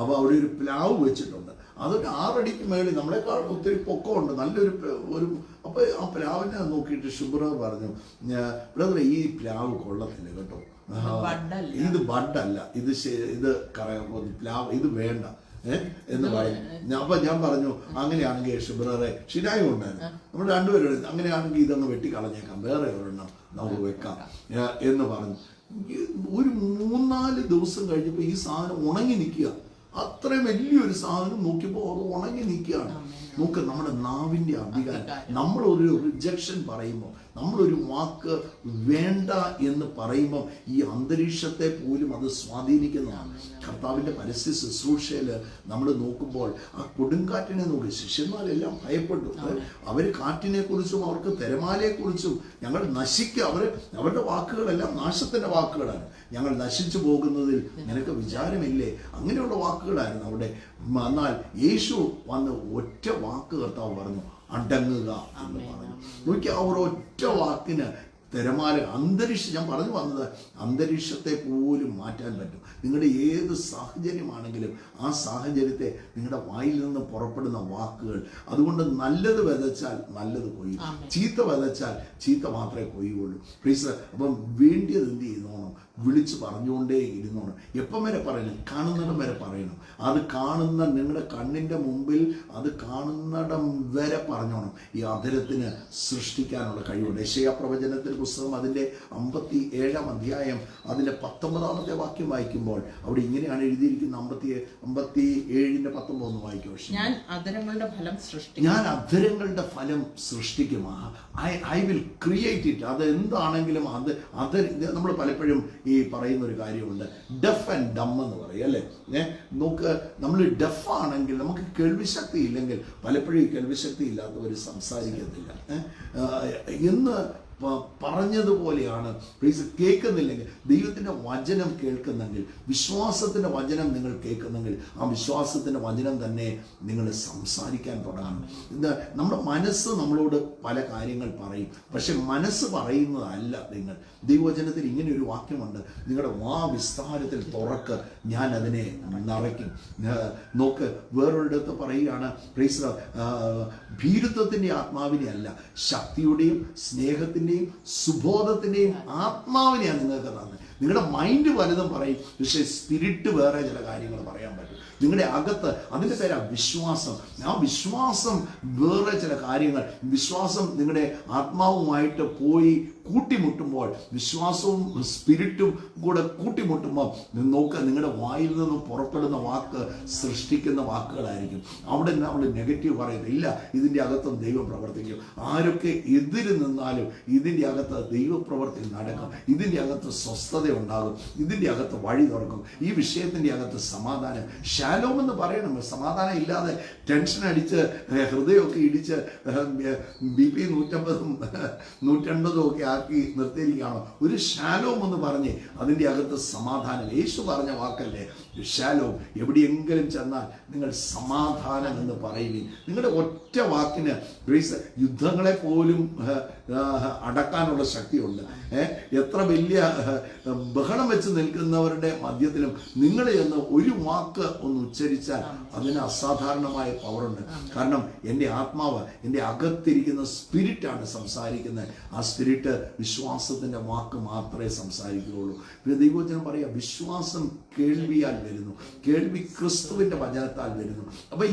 അപ്പോൾ അവിടെ ഒരു പ്ലാവ് വെച്ചിട്ടുണ്ട്. അതൊരു 6 അടിക്ക് മേളിൽ, നമ്മളെക്കാൾ ഒത്തിരി പൊക്കമുണ്ട്, നല്ലൊരു അപ്പോൾ ആ പ്ലാവിനെ നോക്കിയിട്ട് ഷിബുറ പറഞ്ഞു, ബ്രദറെ ഈ പ്ലാവ് കൊള്ളത്തില്ല കേട്ടോ, ഇത് ബഡല്ല, ഇത് പ്ലാവ് ഇത് വേണ്ട എന്ന് പറഞ്ഞു. അപ്പൊ ഞാൻ പറഞ്ഞു, അങ്ങനെയാണെങ്കിൽ ഷിബുററെ ഷിനായും ഉണ്ടായിരുന്നു, നമ്മൾ രണ്ടുപേരും അങ്ങനെയാണെങ്കിൽ ഇതൊന്ന് വെട്ടിക്കളഞ്ഞേക്കാം, വേറെ ഒരെണ്ണം നമുക്ക് വെക്കാം എന്ന് പറഞ്ഞു. ഒരു 3-4 ദിവസം കഴിഞ്ഞപ്പോൾ ഈ സാധനം ഉണങ്ങി നിൽക്കുക. അത്രയും വലിയൊരു സാധനം നോക്കിയപ്പോൾ അത് ഉണങ്ങി നിൽക്കുകയാണ്. നോക്ക്, നമ്മുടെ നാവിൻ്റെ അധികാരം. നമ്മളൊരു റിജക്ഷൻ പറയുമ്പോൾ, നമ്മളൊരു വാക്ക് വേണ്ട എന്ന് പറയുമ്പോൾ ഈ അന്തരീക്ഷത്തെ പോലും അത് സ്വാധീനിക്കുന്നതാണ്. കർത്താവിൻ്റെ പരസ്യ ശുശ്രൂഷയിൽ നമ്മൾ നോക്കുമ്പോൾ ആ കൊടുങ്കാറ്റിനെ നോക്കി ശിഷ്യന്മാരെല്ലാം ഭയപ്പെട്ടു. അവർ കാറ്റിനെ കുറിച്ചും അവർക്ക് തിരമാലയെക്കുറിച്ചും ഞങ്ങൾ നശിക്കുക, അവരുടെ വാക്കുകളെല്ലാം നാശത്തിൻ്റെ വാക്കുകളാണ്. ഞങ്ങൾ നശിച്ചു പോകുന്നതിൽ നിനക്ക് വിചാരമില്ലേ, അങ്ങനെയുള്ള വാക്കുകളായിരുന്നു അവിടെ. എന്നാൽ യേശു വന്ന് ഒറ്റ വാക്ക് കർത്താവ് പറഞ്ഞു, അടങ്ങുക എന്ന് പറഞ്ഞു. നോക്കി, ആ ഒരൊറ്റ വാക്കിന് തിരമാല, അന്തരീക്ഷം, ഞാൻ പറഞ്ഞു വന്നത് അന്തരീക്ഷത്തെ പോലും മാറ്റാൻ പറ്റും. നിങ്ങളുടെ ഏത് സാഹചര്യമാണെങ്കിലും ആ സാഹചര്യത്തെ നിങ്ങളുടെ വായിൽ നിന്ന് പുറപ്പെടുന്ന വാക്കുകൾ, അതുകൊണ്ട് നല്ലത് വിതച്ചാൽ നല്ലത് കൊയ്യും, ചീത്ത വിതച്ചാൽ ചീത്ത മാത്രമേ കൊയ്യുള്ളൂ. പ്ലീസ്, അപ്പം വേണ്ടിയത് എന്ത് ചെയ്യുന്നോണം, വിളിച്ച് പറഞ്ഞുകൊണ്ടേ ഇരുന്നോണം. എപ്പം വരെ പറയണം? കാണുന്നിടം വരെ പറയണം. അത് കാണുന്ന നിങ്ങളുടെ കണ്ണിൻ്റെ മുമ്പിൽ അത് കാണുന്നിടം വരെ പറഞ്ഞോണം. ഈ അധരത്തിന് സൃഷ്ടിക്കാനുള്ള കഴിവുണ്ട്. യെശയ്യാ പ്രവചനത്തിൻ്റെ പുസ്തകം അതിൻ്റെ 57-ാം അധ്യായം അതിൻ്റെ 19-ാമത്തെ വാക്യം വായിക്കുമ്പോൾ അവിടെ ഇങ്ങനെയാണ് എഴുതിയിരിക്കുന്നത്. 57-ന്റെ 19 ഒന്ന് വായിക്കും. ഞാൻ അധരങ്ങളുടെ ഫലം സൃഷ്ടിക്കും. I will create it. അത് എന്താണെങ്കിലും അത് നമ്മൾ പലപ്പോഴും ഈ പറയുന്ന ഒരു കാര്യമുണ്ട്, ഡെഫ് ആൻഡ് ഡം എന്ന് പറയും അല്ലേ. നോക്ക്, നമ്മൾ ഡെഫ് ആണെങ്കിൽ, നമുക്ക് കേൾവിശക്തി ഇല്ലെങ്കിൽ പലപ്പോഴും ഈ കേൾവിശക്തി ഇല്ലാത്തവർ സംസാരിക്കത്തില്ല എന്ന് പറഞ്ഞതുപോലെയാണ്. പ്ലീസ്, കേൾക്കുന്നില്ലെങ്കിൽ, ദൈവത്തിൻ്റെ വചനം കേൾക്കുന്നെങ്കിൽ, വിശ്വാസത്തിൻ്റെ വചനം നിങ്ങൾ കേൾക്കുന്നെങ്കിൽ ആ വിശ്വാസത്തിൻ്റെ വചനം തന്നെ നിങ്ങൾ സംസാരിക്കാൻ തുടങ്ങണം. നമ്മുടെ മനസ്സ് നമ്മളോട് പല കാര്യങ്ങൾ പറയും, പക്ഷെ മനസ്സ് പറയുന്നതല്ല നിങ്ങൾ. ദൈവവചനത്തിൽ ഇങ്ങനെ ഒരു വാക്യമുണ്ട്, നിങ്ങളുടെ വാ വിസ്താരത്തിൽ തുറക്ക്, ഞാൻ അതിനെ നിറയ്ക്കും. നോക്ക്, വേറൊരിടത്ത് പറയുകയാണ്, പ്ലീസ്, ഭീരുത്വത്തിൻ്റെ ആത്മാവിനെ അല്ല, ശക്തിയുടെയും സ്നേഹത്തിൻ്റെയും സുബോധത്തിൻ്റെയും ആത്മാവിനെയാണ് നിങ്ങൾക്ക് തന്നെ. നിങ്ങളുടെ മൈൻഡ് പലതും പറയും, പക്ഷേ സ്പിരിറ്റ് വേറെ ചില കാര്യങ്ങൾ പറയാൻ പറ്റും. നിങ്ങളുടെ അകത്ത്, അതിൻ്റെ പേരാണ് വിശ്വാസം. ആ വിശ്വാസം വേറെ ചില കാര്യങ്ങൾ, വിശ്വാസം നിങ്ങളുടെ ആത്മാവുമായിട്ട് പോയി കൂട്ടിമുട്ടുമ്പോൾ, വിശ്വാസവും സ്പിരിറ്റും കൂടെ കൂട്ടിമുട്ടുമ്പോൾ നോക്കുക, നിങ്ങളുടെ വായിൽ നിന്നും പുറപ്പെടുന്ന വാക്ക് സൃഷ്ടിക്കുന്ന വാക്കുകളായിരിക്കും. അവിടെ നമ്മൾ നെഗറ്റീവ് പറയുന്നില്ല, ഇതിൻ്റെ അകത്തും ദൈവം പ്രവർത്തിക്കും. ആരൊക്കെ എതിര് നിന്നാലും ഇതിൻ്റെ അകത്ത് ദൈവപ്രവർത്തി നടക്കും. ഇതിൻ്റെ അകത്ത് സ്വസ്ഥത ഉണ്ടാകും, ഇതിൻ്റെ അകത്ത് വഴി തുറക്കും. ഈ വിഷയത്തിൻ്റെ അകത്ത് സമാധാനം, ഷാലോം എന്ന് പറയണം. സമാധാനം ഇല്ലാതെ ടെൻഷൻ അടിച്ച് ഹൃദയമൊക്കെ ഇടിച്ച് BP 150-ഉം 180-ഉം ഒക്കെ ആക്കി നിർത്തിയിരിക്കുകയാണോ? ഒരു ഷാലോം എന്ന് പറഞ്ഞ് അതിൻ്റെ അകത്ത് സമാധാനം. യേശു പറഞ്ഞ വാക്കല്ലേ ഷാലോം. എവിടെയെങ്കിലും ചെന്നാൽ നിങ്ങൾ സമാധാനം എന്ന് പറയുകയും, നിങ്ങളുടെ ഒറ്റ വാക്കിന് യുദ്ധങ്ങളെ പോലും അടക്കാനുള്ള ശക്തിയുണ്ട്. എത്ര വലിയ ബഹളം വെച്ച് നിൽക്കുന്നവരുടെ മധ്യത്തിലും നിങ്ങൾ എന്ന് ഒരു വാക്ക് ഒന്ന് ഉച്ചരിച്ചാൽ അതിന് അസാധാരണമായ പവറുണ്ട്. കാരണം എൻ്റെ ആത്മാവ്, എൻ്റെ അകത്തിരിക്കുന്ന സ്പിരിറ്റാണ് സംസാരിക്കുന്നത്. ആ സ്പിരിറ്റ് വിശ്വാസത്തിൻ്റെ വാക്ക് മാത്രമേ സംസാരിക്കുകയുള്ളൂ. പിന്നെ ദൈവവചനം പറയുക, വിശ്വാസം കേൾവിയാൽ വരുന്നു, കേൾവി ക്രിസ്തുവിൻ്റെ വചനത്താൽ വരുന്നു. അപ്പം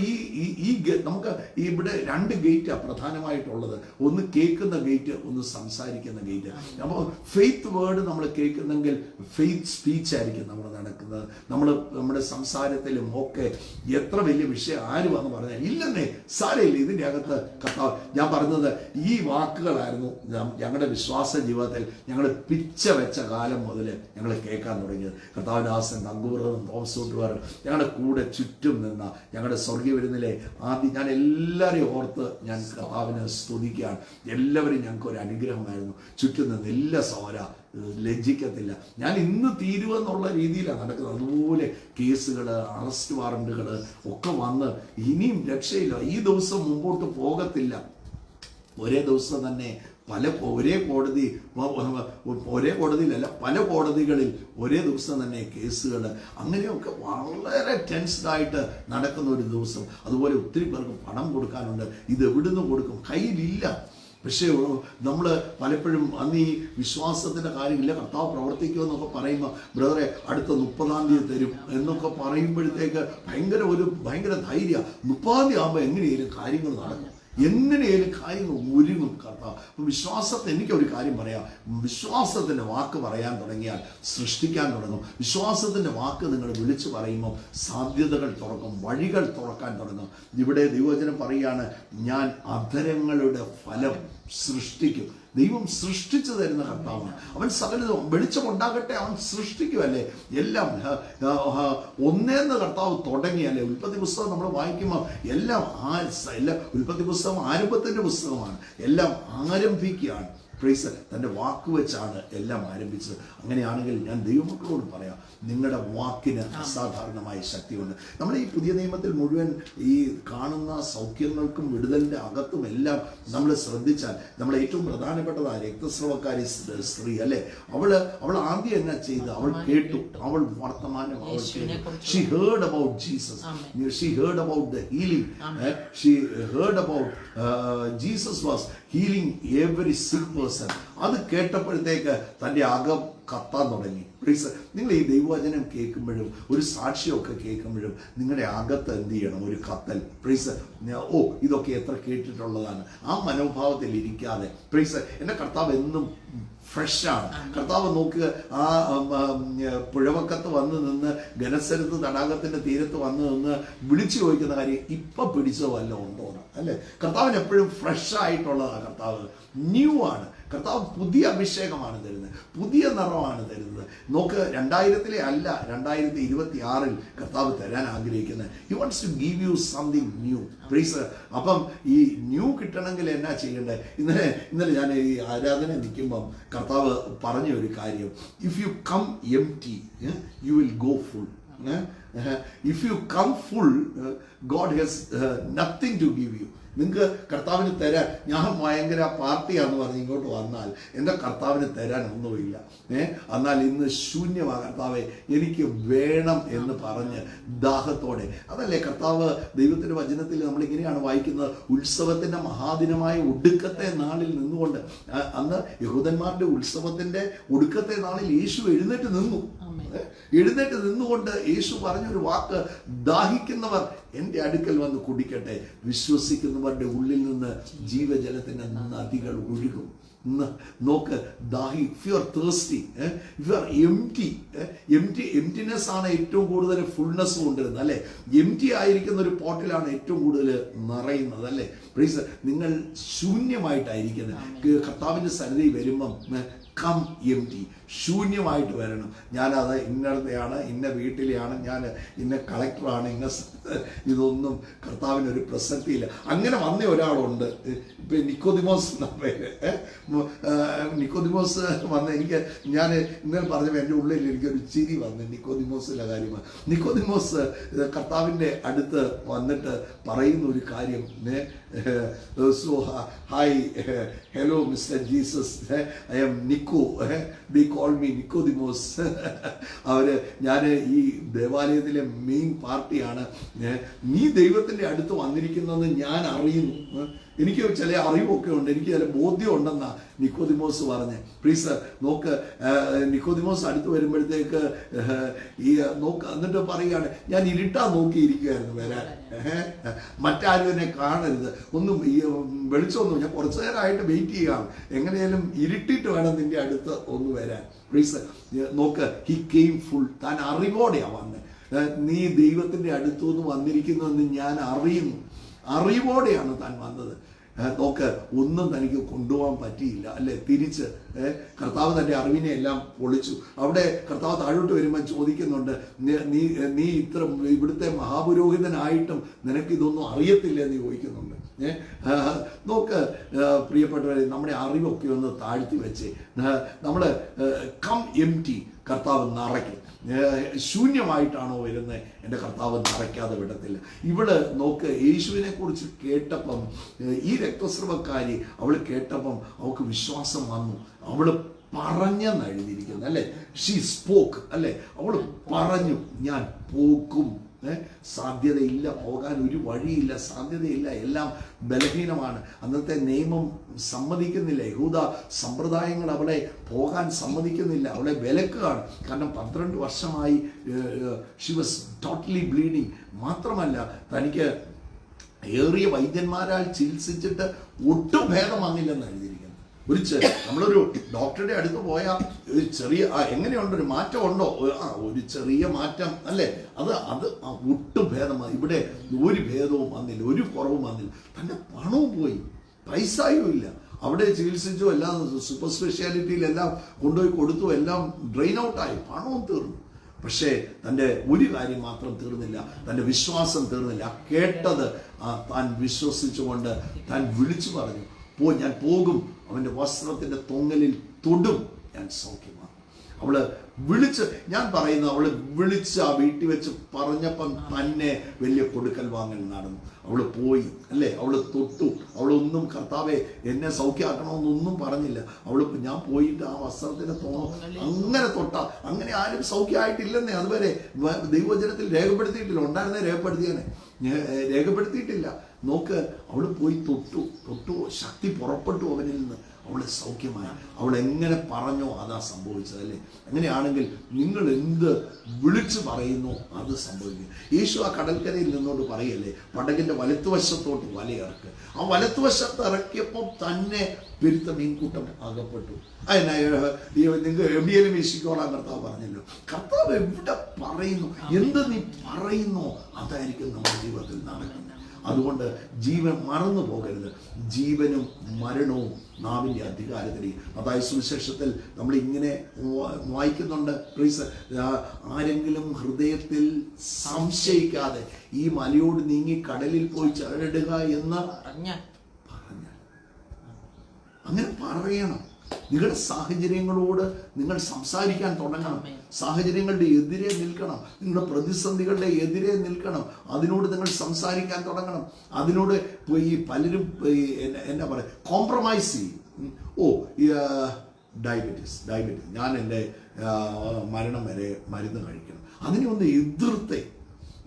ഈ നമുക്ക് ഇവിടെ 2 ഗേറ്റാണ് പ്രധാനമായിട്ടുള്ളത്. ഒന്ന് കേൾക്കുന്ന ഗേറ്റ്, ഗേറ്റ്, ഒന്ന് സംസാരിക്കുന്ന ഗേറ്റ്. അപ്പോൾ ഫെയ്ത്ത് വേർഡ് നമ്മൾ കേൾക്കുന്നെങ്കിൽ ഫെയ്ത്ത് സ്പീച്ച് ആയിരിക്കും നമ്മൾ നടക്കുന്നത്. നമ്മുടെ സംസാരത്തിലും ഒക്കെ എത്ര വലിയ വിഷയം ആര് വന്ന് പറഞ്ഞാൽ ഇല്ലെന്നേ സാരമില്ല, ഇതിൻ്റെ അകത്ത് കർത്താവ്. ഞാൻ പറഞ്ഞത് ഈ വാക്കുകളായിരുന്നു ഞങ്ങളുടെ വിശ്വാസ ജീവിതത്തിൽ ഞങ്ങൾ പിച്ച വെച്ച കാലം മുതൽ ഞങ്ങൾ കേൾക്കാൻ തുടങ്ങിയത്. കർത്താവിദാസൻ നങ്കൂറും തോമസൂട്ടുകാരും ഞങ്ങളുടെ കൂടെ ചുറ്റും നിന്ന ഞങ്ങളുടെ സ്വർഗീയ വിരുന്നിലെ ആദ്യം ഞാൻ എല്ലാവരെയും ഓർത്ത് ഞാൻ കർത്താവിനെ സ്തുതിക്കുകയാണ്. എല്ലാവരും ഞങ്ങൾക്ക് ഒരു അനുഗ്രഹമായിരുന്നു. ചുറ്റും നിന്ന് എല്ലാ സോര ലജ്ജിക്കത്തില്ല. ഞാൻ ഇന്ന് തീരുവെന്നുള്ള രീതിയിലാണ് നടക്കുന്നത്. അതുപോലെ കേസുകൾ, അറസ്റ്റ് വാറണ്ടുകൾ ഒക്കെ വന്ന് ഇനിയും രക്ഷയില്ല. ഈ ദിവസം മുമ്പോട്ട് പോകത്തില്ല. ഒരേ ദിവസം തന്നെ ഒരേ കോടതിയിലല്ല, പല കോടതികളിൽ ഒരേ ദിവസം തന്നെ കേസുകൾ, അങ്ങനെയൊക്കെ വളരെ ടെൻസ്ഡായിട്ട് നടക്കുന്ന ഒരു ദിവസം. അതുപോലെ ഒത്തിരി പേർക്ക് പണം കൊടുക്കാനുണ്ട്. ഇത് എവിടുന്ന് കൊടുക്കും? കയ്യിലില്ല. പക്ഷേ നമ്മൾ പലപ്പോഴും അന്ന് ഈ വിശ്വാസത്തിൻ്റെ കാര്യമില്ല, കർത്താവ് പ്രവർത്തിക്കുമെന്നൊക്കെ പറയുമ്പോൾ ബ്രദറെ അടുത്ത 30-ാം തീയതി തരും എന്നൊക്കെ പറയുമ്പോഴത്തേക്ക് ഭയങ്കര ധൈര്യം. 30-ാം തീയതി ആകുമ്പോൾ എങ്ങനെയായാലും കാര്യങ്ങൾ നടക്കും, എങ്ങനെയായാലും കാര്യങ്ങൾ ഒരുങ്ങും കർത്താവ്. അപ്പം വിശ്വാസത്തെ എനിക്കൊരു കാര്യം പറയാം, വിശ്വാസത്തിൻ്റെ വാക്ക് പറയാൻ തുടങ്ങിയാൽ സൃഷ്ടിക്കാൻ തുടങ്ങും. വിശ്വാസത്തിൻ്റെ വാക്ക് നിങ്ങൾ വിളിച്ചു പറയുമ്പോൾ സാധ്യതകൾ തുറക്കും, വഴികൾ തുറക്കാൻ തുടങ്ങും. ഇവിടെ ദൈവവചനം പറയുകയാണ്, ഞാൻ അധരങ്ങളുടെ ഫലം സൃഷ്ടിക്കും. ദൈവം സൃഷ്ടിച്ചു തരുന്ന കർത്താവാണ്. അവൻ സകലതും വെളിച്ചമുണ്ടാകട്ടെ, അവൻ സൃഷ്ടിക്കുമല്ലേ എല്ലാം. ഒന്നേന്ന് കർത്താവ് തുടങ്ങിയല്ലേ. ഉൽപ്പത്തി പുസ്തകം നമ്മൾ വായിക്കുമ്പോൾ എല്ലാം ഉൽപ്പത്തി പുസ്തകം ആരംഭത്തിൻ്റെ പുസ്തകമാണ്. എല്ലാം ആരംഭിക്കുകയാണ്. പ്രൈസ് തൻ്റെ വാക്ക് വെച്ചാണ് എല്ലാം ആരംഭിച്ചത്. അങ്ങനെയാണെങ്കിൽ ഞാൻ ദൈവമക്കളോട് പറയാം, നിങ്ങളുടെ വാക്കിന് അസാധാരണമായ ശക്തിയുണ്ട്. നമ്മൾ ഈ പുതിയ നിയമത്തിൽ മുഴുവൻ ഈ കാണുന്ന സൗഖ്യങ്ങൾക്കും വിടുതലിൻ്റെ അകത്തും എല്ലാം നമ്മൾ ശ്രദ്ധിച്ചാൽ നമ്മൾ ഏറ്റവും പ്രധാനപ്പെട്ടതാണ് രക്തസ്രവക്കാരി സ്ത്രീ അല്ലേ. അവൾ ആദ്യം എന്നാ ചെയ്ത്? അവൾ കേട്ടു, അവൾ വർത്തമാനം അവൾ കേട്ടു. She heard about Jesus. She heard about the healing. She heard about Jesus was healing every sick person. അത് കേട്ടപ്പോഴത്തേക്ക് തൻ്റെ അകം കത്താൻ തുടങ്ങി. പ്ലീസ് നിങ്ങൾ ഈ ദൈവവചനം കേൾക്കുമ്പോഴും ഒരു സാക്ഷ്യമൊക്കെ കേൾക്കുമ്പോഴും നിങ്ങളുടെ അകത്ത് എന്ത് ചെയ്യണം? ഒരു കത്തൽ. പ്ലീസ് ഇതൊക്കെ എത്ര കേട്ടിട്ടുള്ളതാണ്. ആ മനോഭാവത്തിൽ ഇരിക്കാതെ പ്ലീസ് എൻ്റെ കർത്താവ് എന്നും ഫ്രഷാണ്. കർത്താവ് നോക്കുക, ആ പുഴവക്കത്ത് വന്ന് നിന്ന് ഗനസരത്ത് തടാകത്തിന്റെ തീരത്ത് വന്ന് നിന്ന് വിളിച്ചു ചോദിക്കുന്ന കാര്യം ഇപ്പൊ പിടിച്ചോ വല്ല ഉണ്ടോ അല്ലെ. കർത്താവിന് എപ്പോഴും ഫ്രഷ് ആയിട്ടുള്ളതാണ്. കർത്താവ് ന്യൂ ആണ്. കർത്താവ് പുതിയ അഭിഷേകമാണ് തരുന്നത്, പുതിയ നിറമാണ് തരുന്നത്. നോക്ക്, 2000-ലെ അല്ല 2026 കർത്താവ് തരാൻ ആഗ്രഹിക്കുന്നത്. He wants to give you something new. Please. അപ്പം ഈ ന്യൂ കിട്ടണമെങ്കിൽ എന്നാ ചെയ്യേണ്ടത്? ഇന്നലെ ഞാൻ ഈ ആരാധന നിൽക്കുമ്പം കർത്താവ് പറഞ്ഞ ഒരു കാര്യം, if you come empty you will go full. If you come full God has nothing to give you. നിങ്ങൾക്ക് കർത്താവിന് തരാൻ, ഞാൻ ഭയങ്കര പാർട്ടിയാന്ന് പറഞ്ഞ് ഇങ്ങോട്ട് വന്നാൽ എൻ്റെ കർത്താവിന് തരാൻ ഒന്നുമില്ല. എന്നാൽ ഇന്ന് ശൂന്യമാണ് കർത്താവെ, എനിക്ക് വേണം എന്ന് പറഞ്ഞ് ദാഹത്തോടെ. അതല്ലേ കർത്താവ് ദൈവത്തിൻ്റെ വചനത്തിൽ നമ്മളിങ്ങനെയാണ് വായിക്കുന്നത്, ഉത്സവത്തിൻ്റെ മഹാദിനമായ ഒടുക്കത്തെ നാളിൽ നിന്നുകൊണ്ട്. അന്ന് യഹൂദന്മാരുടെ ഉത്സവത്തിൻ്റെ ഒടുക്കത്തെ നാളിൽ യേശു എഴുന്നേറ്റ് നിന്നു. എഴുന്നേറ്റ് നിന്നുകൊണ്ട് യേശു പറഞ്ഞൊരു വാക്ക്, ദാഹിക്കുന്നവർ എൻ്റെ അടുക്കൽ വന്ന് കുടിക്കട്ടെ, വിശ്വസിക്കുന്നവരുടെ ഉള്ളിൽ നിന്ന് ജീവജലത്തിൻ്റെ നദികൾ ഒഴുകും. നോക്ക്, ദാഹി, if you are thirsty, if you are emptiness ആണ് ഏറ്റവും കൂടുതൽ ഫുൾനെസ് കൊണ്ടുവരുന്നത് അല്ലേ. എംറ്റി ആയിരിക്കുന്ന ഒരു പോട്ടിലാണ് ഏറ്റവും കൂടുതൽ നിറയുന്നത് അല്ലേ. പ്ലീസ്, നിങ്ങൾ ശൂന്യമായിട്ടായിരിക്കുന്നത്. കർത്താവിൻ്റെ സന്നിധി വരുമ്പം കം എംറ്റി, ശൂന്യമായിട്ട് വരണം. ഞാനത് ഇന്നടത്തെയാണ്, ഇന്ന വീട്ടിലെയാണ്, ഞാൻ ഇന്ന കളക്ടറാണ്, ഇതൊന്നും കർത്താവിനൊരു പ്രസക്തിയില്ല. അങ്ങനെ വന്ന ഒരാളുണ്ട്, ഇപ്പം നിക്കോദിമോസ് എന്ന പേര്. നിക്കോദിമോസ് വന്ന് ഞാൻ ഇന്നലെ പറഞ്ഞപ്പോൾ എൻ്റെ ഉള്ളിൽ എനിക്കൊരു ചിരി വന്ന് നിക്കോദിമോസിൻ്റെ കാര്യമാണ്. നിക്കോദിമോസ് കർത്താവിൻ്റെ അടുത്ത് വന്നിട്ട് പറയുന്ന ഒരു കാര്യം, so hi, hello mister Jesus, I am Nico, they call me Nicodemus. ഞാൻ ഈ ദേവാലയത്തിലെ മെയിൻ പാർട്ടിയാണ്. നീ ദൈവത്തിൻ്റെ അടുത്ത് വന്നിരിക്കുന്നതെന്ന് ഞാൻ അറിയുന്നു. എനിക്ക് ചില അറിവൊക്കെ ഉണ്ട്, എനിക്ക് ചില ബോധ്യം ഉണ്ടെന്നാ നിക്കോദിമോസ് പറഞ്ഞ്. പ്ലീസ് നോക്ക്, നിക്കോദിമോസ് അടുത്ത് വരുമ്പോഴത്തേക്ക് ഈ നോക്ക് എന്നിട്ട് പറയുകയാണ്, ഞാൻ ഇരുട്ടാ നോക്കിയിരിക്കുമായിരുന്നു വരാൻ, മറ്റാരും എന്നെ കാണരുത്, ഒന്നും ഈ വെളിച്ചമൊന്നും, ഞാൻ കുറച്ചു നേരമായിട്ട് വെയിറ്റ് ചെയ്യുകയാണ്, എങ്ങനെയാലും ഇരുട്ടിയിട്ട് വേണം നിന്റെ അടുത്ത് ഒന്ന് വരാൻ. പ്ലീസ് നോക്ക്, ഹി കെയിം ഫുൾ, താൻ അറിവോടെയാണ് വന്നത്. നീ ദൈവത്തിൻ്റെ അടുത്തുനിന്ന് വന്നിരിക്കുന്നുവെന്ന് ഞാൻ അറിയുന്നു, അറിവോടെയാണ് താൻ വന്നത്. നോക്ക്, ഒന്നും തനിക്ക് കൊണ്ടുപോകാൻ പറ്റിയില്ല അല്ലെ. തിരിച്ച് കർത്താവ് തൻ്റെ അറിവിനെ എല്ലാം പൊളിച്ചു. അവിടെ കർത്താവ് താഴോട്ട് വരുമ്പോൾ ചോദിക്കുന്നുണ്ട്, നീ ഇത്ര ഇവിടുത്തെ മഹാപുരോഹിതനായിട്ടും നിനക്ക് ഇതൊന്നും അറിയത്തില്ല എന്ന് ചോദിക്കുന്നുണ്ട്. നോക്ക് പ്രിയപ്പെട്ടവരെ, നമ്മുടെ അറിവൊക്കെ ഒന്ന് താഴ്ത്തി വെച്ച് നമ്മൾ കം എംപ്റ്റി കർത്താവ് നിറയ്ക്കും. ശൂന്യമായിട്ടാണോ വരുന്നത്, എൻ്റെ കർത്താവ് നിറയ്ക്കാതെ വിടത്തില്ല. ഇവള് നോക്ക്, യേശുവിനെ കുറിച്ച് കേട്ടപ്പം, ഈ രക്തസ്രവക്കാരി അവൾ കേട്ടപ്പം അവൾക്ക് വിശ്വാസം വന്നു. അവള് പറഞ്ഞെന്ന് എഴുതിയിരിക്കുന്നത് അല്ലെ, ഷീ സ്പോക്ക് അല്ലെ, അവള് പറഞ്ഞു ഞാൻ പോകും. സാധ്യതയില്ല, പോകാൻ ഒരു വഴിയില്ല, സാധ്യതയില്ല, എല്ലാം ബലഹീനമാണ്. അന്നത്തെ നിയമം സമ്മതിക്കുന്നില്ല, യഹൂദ സമ്പ്രദായങ്ങൾ അവളെ പോകാൻ സമ്മതിക്കുന്നില്ല, അവളെ വിലക്കുകയാണ്. കാരണം 12 വർഷമായി ഷി വാസ് ടോട്ടലി ബ്ലീഡിങ്. മാത്രമല്ല തനിക്ക് ഏറിയ വൈദ്യന്മാരാൽ ചികിത്സിച്ചിട്ട് ഒട്ടും ഭേദം വന്നില്ലെന്ന് എഴുതിയിരിക്കുന്നു. നമ്മളൊരു ഡോക്ടറുടെ അടുത്ത് പോയാൽ ഒരു ചെറിയ എങ്ങനെയുണ്ടൊരു മാറ്റം ഉണ്ടോ, ഒരു ചെറിയ മാറ്റം അല്ലേ, അത് ഒട്ടും ഭേദം. ഇവിടെ ഒരു ഭേദവും വന്നില്ല, ഒരു കുറവും വന്നില്ല. തൻ്റെ പണവും പോയി, പൈസയും ഇല്ല. അവിടെ ചികിത്സിച്ചു, എല്ലാം സൂപ്പർ സ്പെഷ്യാലിറ്റിയിലെല്ലാം കൊണ്ടുപോയി കൊടുത്തു, എല്ലാം ഡ്രെയിൻ ഔട്ടായി, പണവും തീർന്നു. പക്ഷേ തൻ്റെ ഒരു കാര്യം മാത്രം തീർന്നില്ല, തൻ്റെ വിശ്വാസം തീർന്നില്ല. കേട്ടത് താൻ വിശ്വസിച്ചുകൊണ്ട് താൻ വിളിച്ചു പറഞ്ഞു, ഞാൻ പോകും, അവൻ്റെ വസ്ത്രത്തിൻ്റെ തൊങ്ങലിൽ തൊടും, ഞാൻ സൗഖ്യമാണ്. അവള് വിളിച്ച്, ഞാൻ പറയുന്ന അവള് വിളിച്ച് ആ വീട്ടിൽ വെച്ച് പറഞ്ഞപ്പം തന്നെ വലിയ കൊടുക്കൽ വാങ്ങൽ നടന്നു. അവള് പോയി അല്ലേ, അവള് തൊട്ടു. അവളൊന്നും കർത്താവെ എന്നെ സൗഖ്യമാക്കണമെന്നൊന്നും പറഞ്ഞില്ല. ഞാൻ പോയിട്ട് ആ വസ്ത്രത്തിൻ്റെ അങ്ങനെ തൊട്ട, അങ്ങനെ ആരും സൗഖ്യമായിട്ടില്ലെന്നേ അതുവരെ ദൈവവചനത്തിൽ രേഖപ്പെടുത്തിയിട്ടില്ല. ഉണ്ടായിരുന്നേ രേഖപ്പെടുത്തിയിട്ടില്ല. നോക്ക്, അവൾ പോയി തൊട്ടു, ശക്തി പുറപ്പെട്ടു അവനിൽ നിന്ന്, അവളെ സൗഖ്യമായി. അവൾ എങ്ങനെ പറഞ്ഞോ അതാ സംഭവിച്ചത് അല്ലേ. അങ്ങനെയാണെങ്കിൽ നിങ്ങൾ എന്ത് വിളിച്ചു പറയുന്നു അത് സംഭവിക്കും. യേശു ആ കടൽക്കരയിൽ നിന്നോട്ട് പറയല്ലേ, പടകിൻ്റെ വലത്തുവശത്തോട്ട് വലയിറക്ക്. ആ വലത്തുവശത്ത് ഇറക്കിയപ്പോൾ തന്നെ പെരുത്ത മീൻകൂട്ടം അകപ്പെട്ടു. നിങ്ങൾ എവിടെയെങ്കിലും വീശിക്കോളാൻ കർത്താവ് പറഞ്ഞല്ലോ. കർത്താവ് എവിടെ പറയുന്നു, എന്ത് നീ പറയുന്നോ അതായിരിക്കും നമ്മുടെ ജീവിതത്തിൽ നടക്കുന്നത്. അതുകൊണ്ട് ജീവൻ മറന്നു പോകരുത്. ജീവനും മരണവും നാവിൻ്റെ അധികാരത്തിലേക്ക്. മത്തായി സുവിശേഷത്തിൽ നമ്മൾ ഇങ്ങനെ വായിക്കുന്നുണ്ട്, ആരെങ്കിലും ഹൃദയത്തിൽ സംശയിക്കാതെ ഈ മലയോട് നീങ്ങി കടലിൽ പോയി ചാടിടുക എന്ന് പറഞ്ഞാൽ അങ്ങനെ പറയണം. നിങ്ങളുടെ സാഹചര്യങ്ങളോട് നിങ്ങൾ സംസാരിക്കാൻ തുടങ്ങണം. സാഹചര്യങ്ങളുടെ എതിരെ നിൽക്കണം. നിങ്ങളുടെ പ്രതിസന്ധികളുടെ എതിരെ നിൽക്കണം. അതിനോട് നിങ്ങൾ സംസാരിക്കാൻ തുടങ്ങണം. അതിനോട് ഈ പലരും എന്നാ പറയുക, കോംപ്രമൈസ് ചെയ്യും. ഡയബറ്റീസ് ഞാൻ എൻ്റെ മരണം വരെ മരുന്ന് കഴിക്കണം. അതിനെ ഒന്ന് എതിർത്തേ.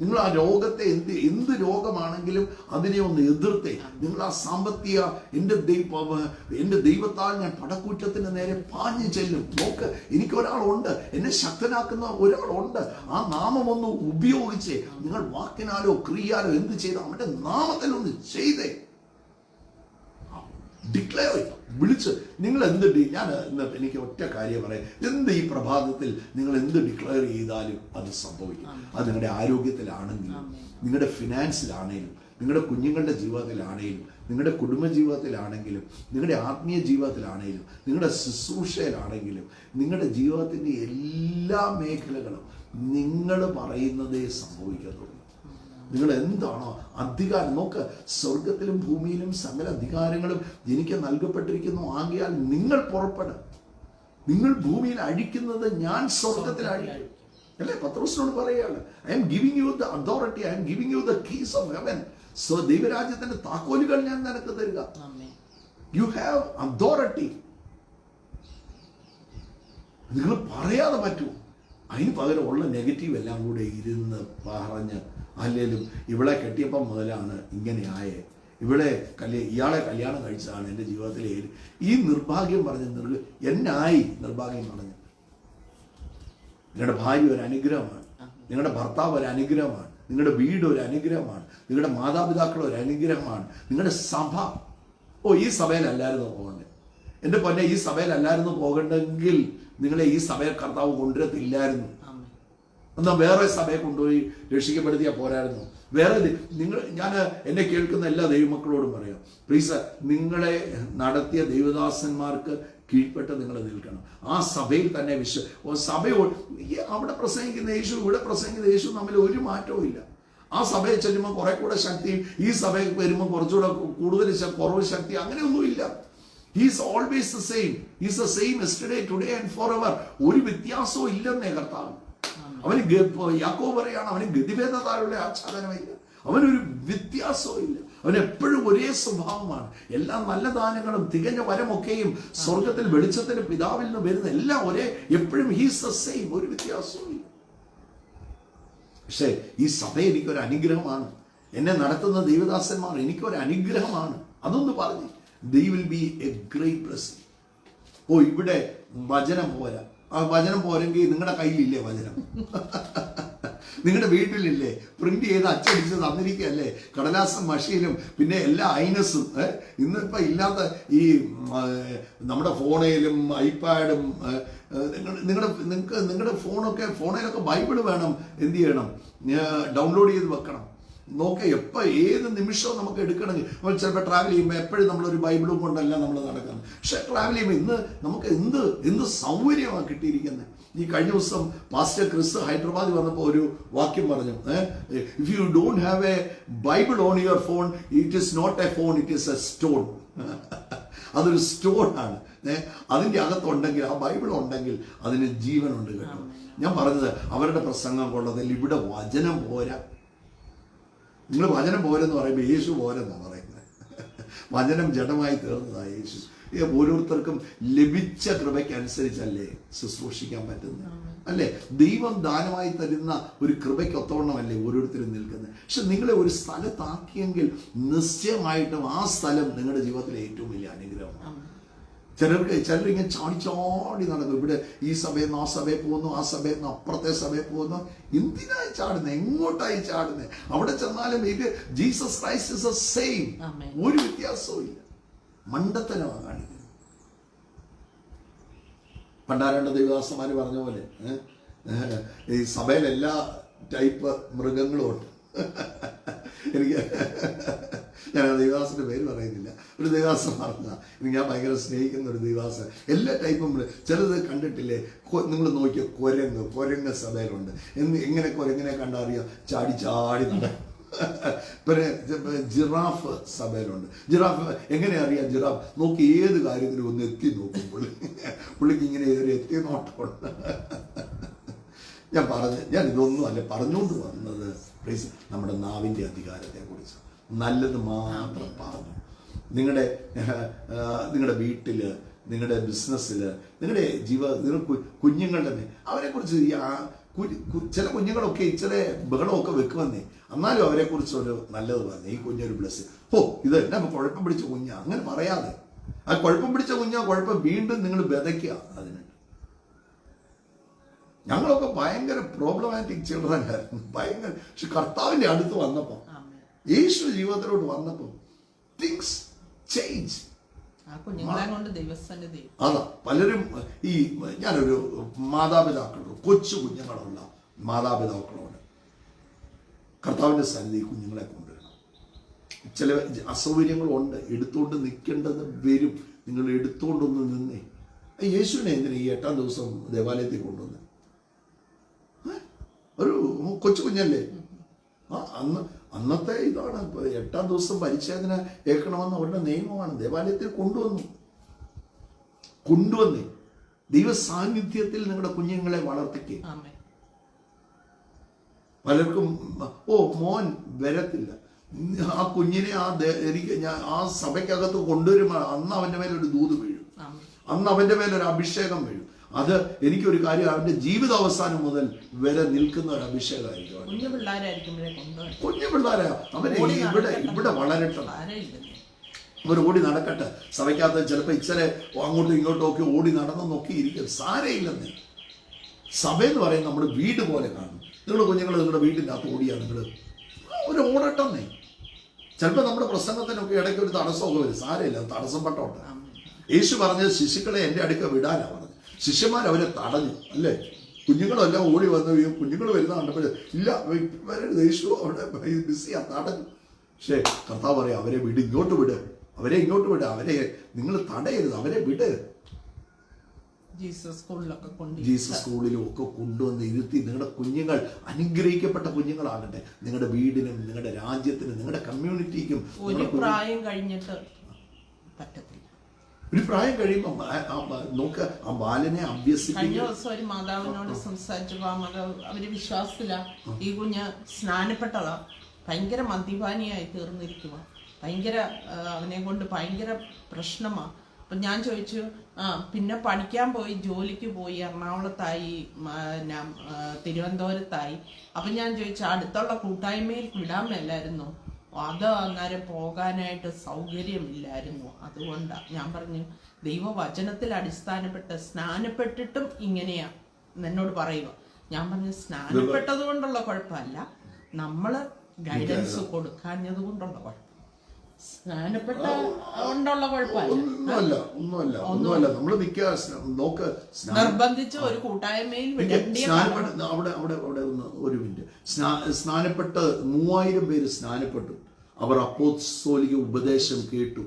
നിങ്ങൾ ആ രോഗത്തെ എന്ത് രോഗമാണെങ്കിലും അതിനെ ഒന്ന് എതിർത്തേ. നിങ്ങൾ ആ സാമ്പത്തിക എൻ്റെ ദൈവത്താൽ ഞാൻ പടക്കൂറ്റത്തിന് നേരെ പാഞ്ഞു ചെല്ലും. നോക്ക്, എനിക്കൊരാളുണ്ട്, എന്നെ ശക്തനാക്കുന്ന ഒരാളുണ്ട്. ആ നാമം ഒന്ന് ഉപയോഗിച്ചേ. നിങ്ങൾ വാക്കിനാലോ ക്രിയാലോ എന്ത് ചെയ്ത അവൻ്റെ നാമത്തിലൊന്ന് ചെയ്തേ. ഡിക്ലെയർ വിളിച്ച് നിങ്ങൾ എന്ത് എനിക്ക് ഒറ്റ കാര്യം പറയാം, എന്ത് ഈ പ്രഭാതത്തിൽ നിങ്ങൾ എന്ത് ഡിക്ലെയർ ചെയ്താലും അത് സംഭവിക്കും. അത് നിങ്ങളുടെ ആരോഗ്യത്തിലാണെങ്കിലും, നിങ്ങളുടെ ഫിനാൻസിലാണെങ്കിലും, നിങ്ങളുടെ കുഞ്ഞുങ്ങളുടെ ജീവിതത്തിലാണെങ്കിലും, നിങ്ങളുടെ കുടുംബ ജീവിതത്തിലാണെങ്കിലും, നിങ്ങളുടെ ആത്മീയ ജീവിതത്തിലാണെങ്കിലും, നിങ്ങളുടെ ശുശ്രൂഷയിലാണെങ്കിലും, നിങ്ങളുടെ ജീവിതത്തിൻ്റെ എല്ലാ മേഖലകളും നിങ്ങൾ പറയുന്നതേ സംഭവിക്കത്തുള്ളൂ. നിങ്ങൾ എന്താണോ അധികാരം, നോക്ക്, സ്വർഗത്തിലും ഭൂമിയിലും സകല അധികാരങ്ങളും എനിക്ക് നൽകപ്പെട്ടിരിക്കുന്നു. ആകയാൽ നിങ്ങൾ പുറപ്പെടും. നിങ്ങൾ ഭൂമിയിൽ അഴിക്കുന്നത് ഞാൻ സ്വർഗത്തിൽ അഴിക്കും അല്ലേ. പത്രോസിനോട് പറയുകയാണ്, I M giving you the authority, I M giving you the keys of heaven. So ദൈവരാജ്യത്തിന്റെ താക്കോലുകൾ ഞാൻ നിനക്ക് തരിക. You have authority. നിങ്ങൾ പറയാതെ പറ്റുമോ? അതിന് പകരം ഉള്ള നെഗറ്റീവ് എല്ലാം കൂടെ ഇരുന്ന് പറഞ്ഞ്, അല്ലെങ്കിലും ഇവളെ കെട്ടിയപ്പം മുതലാണ് ഇങ്ങനെ ആയേ ഇവിടെ ഇയാളെ കല്യാണം കഴിച്ചതാണ് എൻ്റെ ജീവിതത്തിലെ ഈ നിർഭാഗ്യം പറഞ്ഞ് എന്നായി നിർഭാഗ്യം പറഞ്ഞ്. നിങ്ങളുടെ ഭാര്യ ഒരു അനുഗ്രഹമാണ്, നിങ്ങളുടെ ഭർത്താവ് ഒരു അനുഗ്രഹമാണ്, നിങ്ങളുടെ വീട് ഒരു അനുഗ്രഹമാണ്, നിങ്ങളുടെ മാതാപിതാക്കൾ ഒരു അനുഗ്രഹമാണ്, നിങ്ങളുടെ സഭ. ഈ സഭയിലല്ലായിരുന്നു പോകണ്ടേ എൻ്റെ പൊന്നെ? ഈ സഭയിലല്ലായിരുന്നു പോകണ്ടെങ്കിൽ നിങ്ങളെ ഈ സഭയെ കർത്താവ് കൊണ്ടുവരത്തില്ലായിരുന്നു. എന്നാൽ വേറെ സഭയെ കൊണ്ടുപോയി രക്ഷിക്കപ്പെടുത്തിയാൽ പോരായിരുന്നു. വേറെ ഞാൻ എന്നെ കേൾക്കുന്ന എല്ലാ ദൈവമക്കളോടും പറയാം, പ്ലീസ് നിങ്ങളെ നടത്തിയ ദൈവദാസന്മാർക്ക് കീഴ്പ്പെട്ട് നിങ്ങൾ നിൽക്കണം. ആ സഭയിൽ തന്നെ അവിടെ പ്രസംഗിക്കുന്ന യേശു ഇവിടെ പ്രസംഗിക്കുന്ന യേശു തമ്മിൽ ഒരു മാറ്റവും ഇല്ല. ആ സഭയെ ചെല്ലുമ്പോൾ കുറെ കൂടെ ശക്തിയും ഈ സഭയിൽ വരുമ്പോൾ കുറച്ചുകൂടെ കൂടുതൽ കുറവ് ശക്തി അങ്ങനെയൊന്നുമില്ല. He's always the same. He's the same yesterday, today and forever. ഒരു വ്യത്യാസവും ഇല്ലെന്നേ കർത്താവ്. അവന് യാക്കോബ് പറയാണ്, അവന് ഗതിഭേദത്താലുള്ള ആച്ഛാദനമില്ല, അവനൊരു വ്യത്യാസവും ഇല്ല, അവൻ എപ്പോഴും ഒരേ സ്വഭാവമാണ്. എല്ലാ നല്ല ദാനങ്ങളും തികഞ്ഞ വരമൊക്കെയും സ്വർഗത്തിൽ വെളിച്ചത്തിന് പിതാവിൽ നിന്ന് വരുന്ന എല്ലാം ഒരേ, എപ്പോഴും ഹീസ് ദ സെയിം, ഒരു വ്യത്യാസവും ഇല്ല. പക്ഷേ ഈ സഭ എനിക്കൊരു അനുഗ്രഹമാണ്, എന്നെ നടത്തുന്ന ദൈവദാസന്മാർ എനിക്കൊരു അനുഗ്രഹമാണ്. അതൊന്ന് പറഞ്ഞു, they will be a great blessing. ഇവിടെ വചനം പോരാ. ആ വചനം പോരെങ്കിൽ നിങ്ങളുടെ കയ്യിലില്ലേ വചനം? നിങ്ങളുടെ വീട്ടിലില്ലേ? പ്രിന്റ് ചെയ്ത് അച്ചടിച്ച് തന്നിരിക്കുകയല്ലേ കടലാസും മഷിയിലും പിന്നെ എല്ലാ ഐനസും. ഇന്നിപ്പോ ഇല്ലാത്ത ഈ നമ്മുടെ ഫോണിലും ഐപാഡും നിങ്ങളുടെ ഫോണിലൊക്കെ ബൈബിള് വേണം. എന്ത് ചെയ്യണം? ഡൗൺലോഡ് ചെയ്ത് വെക്കണം. നോക്കുക, എപ്പോൾ ഏത് നിമിഷവും നമുക്ക് എടുക്കണമെങ്കിൽ നമ്മൾ ചിലപ്പോൾ ട്രാവൽ ചെയ്യുമ്പോൾ എപ്പോഴും നമ്മളൊരു ബൈബിളും കൊണ്ടല്ല നമ്മൾ നടക്കുന്നത്. പക്ഷെ ട്രാവൽ ചെയ്യുമ്പോൾ ഇന്ന് നമുക്ക് എന്ത് സൗകര്യമാണ് കിട്ടിയിരിക്കുന്നത്. ഈ കഴിഞ്ഞ ദിവസം പാസ്റ്റർ ക്രിസ് ഹൈദരാബാദിൽ വന്നപ്പോൾ ഒരു വാക്യം പറഞ്ഞു, if you don't have a Bible on your phone, it is not a phone, it is a stone. അതൊരു സ്റ്റോൺ ആണ്. അതിൻ്റെ അകത്തുണ്ടെങ്കിൽ, ആ ബൈബിൾ ഉണ്ടെങ്കിൽ അതിന് ജീവനുണ്ട് കേട്ടോ. ഞാൻ പറഞ്ഞത് അവരുടെ പ്രസംഗം കൊള്ളതിൽ ഇവിടെ വചനം പോരാ. നിങ്ങൾ വചനം പോരെന്ന് പറയുമ്പോൾ യേശു പോരെന്നാണ് പറയുന്നത്. വചനം ജഡമായി തീർന്നതാണ് യേശു. ഓരോരുത്തർക്കും ലഭിച്ച കൃപയ്ക്കനുസരിച്ചല്ലേ ശുശ്രൂഷിക്കാൻ പറ്റുന്നത്, അല്ലേ? ദൈവം ദാനമായി തരുന്ന ഒരു കൃപയ്ക്ക് ഒത്തവണ്ണമല്ലേ ഓരോരുത്തരും നിൽക്കുന്നത്. പക്ഷെ നിങ്ങളെ ഒരു സ്ഥലത്താക്കിയെങ്കിൽ നിശ്ചയമായിട്ടും ആ സ്ഥലം നിങ്ങളുടെ ജീവിതത്തിലെ ഏറ്റവും വലിയ അനുഗ്രഹമാണ്. ചിലരിങ്ങനെ ചാടി നടക്കും. ഇവിടെ ഈ സഭയിൽ നിന്ന് ആ സഭയിൽ പോകുന്നു, ആ സഭയിൽ നിന്ന് അപ്പുറത്തെ സഭയിൽ പോകുന്നു. എന്തിനായി ചാടുന്നത്? എങ്ങോട്ടായി ചാടുന്നത്? അവിടെ ചെന്നാലും ഇത് Jesus Christ is the same, ഒരു വ്യത്യാസവും ഇല്ല. മണ്ടത്തരമാണ് കാണിക്കുന്നത്. പണ്ടാരണ്ട ദൈവദാസന്മാര് പറഞ്ഞ പോലെ ഈ സഭയിൽ എല്ലാ ടൈപ്പ് മൃഗങ്ങളും ഉണ്ട്. എനിക്ക് ഞാൻ ദൈവദാസന്റെ പേര് പറയുന്നില്ല, ഒരു ദൈവദാസൻ പറഞ്ഞ എനിക്ക് ഞാൻ ഭയങ്കര സ്നേഹിക്കുന്ന ഒരു ദൈവദാസൻ. എല്ലാ ടൈപ്പും ചിലത് കണ്ടിട്ടില്ലേ? നിങ്ങൾ നോക്കിയ കുരങ്ങ് സഭയിലുണ്ട്. എങ്ങനെ കുരങ്ങിനെ കണ്ടറിയാം? ചാടി നടക്കും. പിന്നെ ജിറാഫ് സഭയിലുണ്ട്. ജിറാഫ് എങ്ങനെ അറിയാം? ജിറാഫ് നോക്കി ഏത് കാര്യത്തിലും ഒന്ന് എത്തി നോക്കും. പുള്ളിക്ക് ഇങ്ങനെ ഏതൊരു എത്തി നോട്ടമുണ്ട്. ഞാൻ ഇതൊന്നും അല്ല പറഞ്ഞുകൊണ്ട് വന്നത്, പ്ലീസ്, നമ്മുടെ നാവിൻ്റെ അധികാരത്തെ കുറിച്ച് നല്ലത് മാത്രം പറഞ്ഞു. നിങ്ങളുടെ വീട്ടിൽ, നിങ്ങളുടെ ബിസിനസ്സിൽ, നിങ്ങളുടെ നിങ്ങളുടെ കുഞ്ഞുങ്ങളുടെ അവരെക്കുറിച്ച് ചില കുഞ്ഞുങ്ങളൊക്കെ ഇച്ചിരി ബഹളമൊക്കെ വെക്കുമെന്നേ, എന്നാലും അവരെക്കുറിച്ച് ഒരു നല്ലത് പറഞ്ഞു. ഈ കുഞ്ഞൊരു ബ്ലസ്, ഇത് എന്നാ കുഴപ്പം പിടിച്ച കുഞ്ഞാ, അങ്ങനെ പറയാതെ. ആ കുഴപ്പം പിടിച്ച കുഞ്ഞാ കുഴപ്പം വീണ്ടും നിങ്ങൾ വിതയ്ക്കുക അതിന്. ഞങ്ങളൊക്കെ ഭയങ്കര പ്രോബ്ലമാറ്റിക് ചിൽഡ്രൻ ആയിരുന്നു, ഭയങ്കര. പക്ഷെ കർത്താവിന്റെ അടുത്ത് വന്നപ്പോൾ, യേശു ജീവിതത്തിലോട്ട് വന്നപ്പോൾ തിങ്സ് ചേഞ്ച്. അതാ പലരും ഈ ഞാനൊരു മാതാപിതാക്കളോട്, കൊച്ചു കുഞ്ഞുങ്ങളുള്ള മാതാപിതാക്കളോട് കർത്താവിന്റെ സന്നിധി കുഞ്ഞുങ്ങളെ കൊണ്ടുവരണം. ചില അസൗകര്യങ്ങളുണ്ട്, എടുത്തുകൊണ്ട് നിൽക്കേണ്ടത് വരും. നിങ്ങൾ എടുത്തുകൊണ്ടൊന്ന് നിന്നേ. യേശുവിനെ എന്തിനാ ഈ 8-ാം ദിവസം ദേവാലയത്തിൽ കൊണ്ടുവന്ന്? ഒരു കൊച്ചു കുഞ്ഞല്ലേ. അന്നത്തെ ഇതാണ്, 8-ാം ദിവസം പരിച്ഛേദന ഏൽക്കണമെന്ന് അവരുടെ നിയമമാണ്. ദേവാലയത്തിൽ കൊണ്ടുവന്നേ ദൈവ സാന്നിധ്യത്തിൽ നിങ്ങളുടെ കുഞ്ഞുങ്ങളെ വളർത്തിക്കുക. പലർക്കും മോൻ വരത്തില്ല, ആ കുഞ്ഞിനെ ആ സഭയ്ക്കകത്ത് കൊണ്ടുവരുമ്പോൾ അന്ന് അവന്റെ മേലൊരു ദൂത് വീഴും, അന്ന് അവന്റെ മേലൊരു അഭിഷേകം വീഴും, അത് എനിക്കൊരു കാര്യം, അവന്റെ ജീവിതാവസാനം മുതൽ വരെ നിൽക്കുന്ന ഒരു അഭിഷേകമായിരിക്കും. കുഞ്ഞു പിള്ളേരായിരിക്കുമ്പോഴേ കൊണ്ടുപോയി കുഞ്ഞു പിള്ളേരെ അവരെ ഇവിടെ വളരട്ടെ, അവർ ഓടി നടക്കട്ടെ. സഭയ്ക്കകത്ത് ചിലപ്പോൾ ഇച്ചിരി അങ്ങോട്ടും ഇങ്ങോട്ടും ഒക്കെ ഓടി നടന്ന് നോക്കിയിരിക്കും, സാരയില്ലെന്നേ. സഭയെന്ന് പറയുന്നത് നമ്മുടെ വീട് പോലെ കാണും. നിങ്ങളുടെ കുഞ്ഞുങ്ങൾ നിങ്ങളുടെ വീട്ടിൻ്റെ അകത്ത് ഓടിയാ നിങ്ങൾ ഒരു ഓടട്ടെന്നേ. ചിലപ്പോൾ നമ്മുടെ പ്രസംഗത്തിനൊക്കെ ഇടയ്ക്ക് ഒരു തടസ്സമൊക്കെ വരും, സാരമില്ല, തടസ്സപ്പെട്ടോട്ടെ. യേശു പറഞ്ഞത് ശിശുക്കളെ എൻ്റെ അടുക്ക വിടാനാണ് പറഞ്ഞത്. ശിഷ്യന്മാർ അവരെ തടഞ്ഞു, അല്ലേ? കുഞ്ഞുങ്ങളെല്ലാം ഓടി വന്ന് കുഞ്ഞുങ്ങൾ വരുന്ന കണ്ടപ്പോൾ ഇല്ല യേശു അവിടെ ബിസിയാ, തടഞ്ഞു. പക്ഷേ കർത്താവ് പറയാം, അവരെ വിട്, ഇങ്ങോട്ട് വിട്, അവരെ ഇങ്ങോട്ട് വിട്, അവരെ നിങ്ങൾ തടയരുത്, അവരെ വിട്. ജീസസ് സ്കൂളിലും ഒക്കെ കൊണ്ടുവന്ന് ഇരുത്തി നിങ്ങളുടെ കുഞ്ഞുങ്ങൾ അനുഗ്രഹിക്കപ്പെട്ട കുഞ്ഞുങ്ങളാകട്ടെ. നിങ്ങളുടെ വീടിനും നിങ്ങളുടെ രാജ്യത്തിനും നിങ്ങളുടെ കമ്മ്യൂണിറ്റിക്കും. ഒരു പ്രായം കഴിഞ്ഞിട്ട് പറ്റത്തില്ല. ഒരു പ്രായം കഴിയുമ്പോൾ നോക്ക് ആ ബാലനെ അഭ്യസിക്കും. കഴിഞ്ഞ ദിവസം ഒരു മാതാവിനോട് സംസാരിച്ചപ്പോ ആ മാതാവ് അവര് വിശ്വാസത്തില ഈ കുഞ്ഞ് സ്നാനപ്പെട്ടതാ, ഭയങ്കര മദ്യപാനിയായി തീർന്നിരിക്കുക, ഭയങ്കര അവനെ കൊണ്ട് ഭയങ്കര പ്രശ്നമാ. അപ്പം ഞാൻ ചോദിച്ചു, പിന്നെ പഠിക്കാൻ പോയി, ജോലിക്ക് പോയി, എറണാകുളത്തായി, തിരുവനന്തപുരത്തായി. അപ്പം ഞാൻ ചോദിച്ചു, അടുത്തുള്ള കൂട്ടായ്മയിൽ വിടാൻ മേലായിരുന്നു? അത് അന്നേരം പോകാനായിട്ട് സൗകര്യമില്ലായിരുന്നു, അതുകൊണ്ടാണ്. ഞാൻ പറഞ്ഞു, ദൈവവചനത്തിൽ അടിസ്ഥാനപ്പെട്ട് സ്നാനപ്പെട്ടിട്ടും ഇങ്ങനെയാ എന്നോട് പറയുക. ഞാൻ പറഞ്ഞു, സ്നാനപ്പെട്ടത് കൊണ്ടുള്ള കുഴപ്പമല്ല, നമ്മൾ ഗൈഡൻസ് കൊടുക്കാഞ്ഞത് കൊണ്ടുള്ള കുഴപ്പം. സ്നാനപ്പെട്ട കൊണ്ടുള്ള കുഴപ്പമല്ല, ഒന്നുമല്ല. നമ്മൾ നോക്ക്, നിർബന്ധിച്ച് ഒരു കൂട്ടായ്മയിൽ അവിടെ ഒരു മിനിറ്റ്. സ്നാനപ്പെട്ട് 3000 പേര് സ്നാനപ്പെട്ടു. അവർ അപ്പോസ്തോലിക ഉപദേശം കേട്ടു,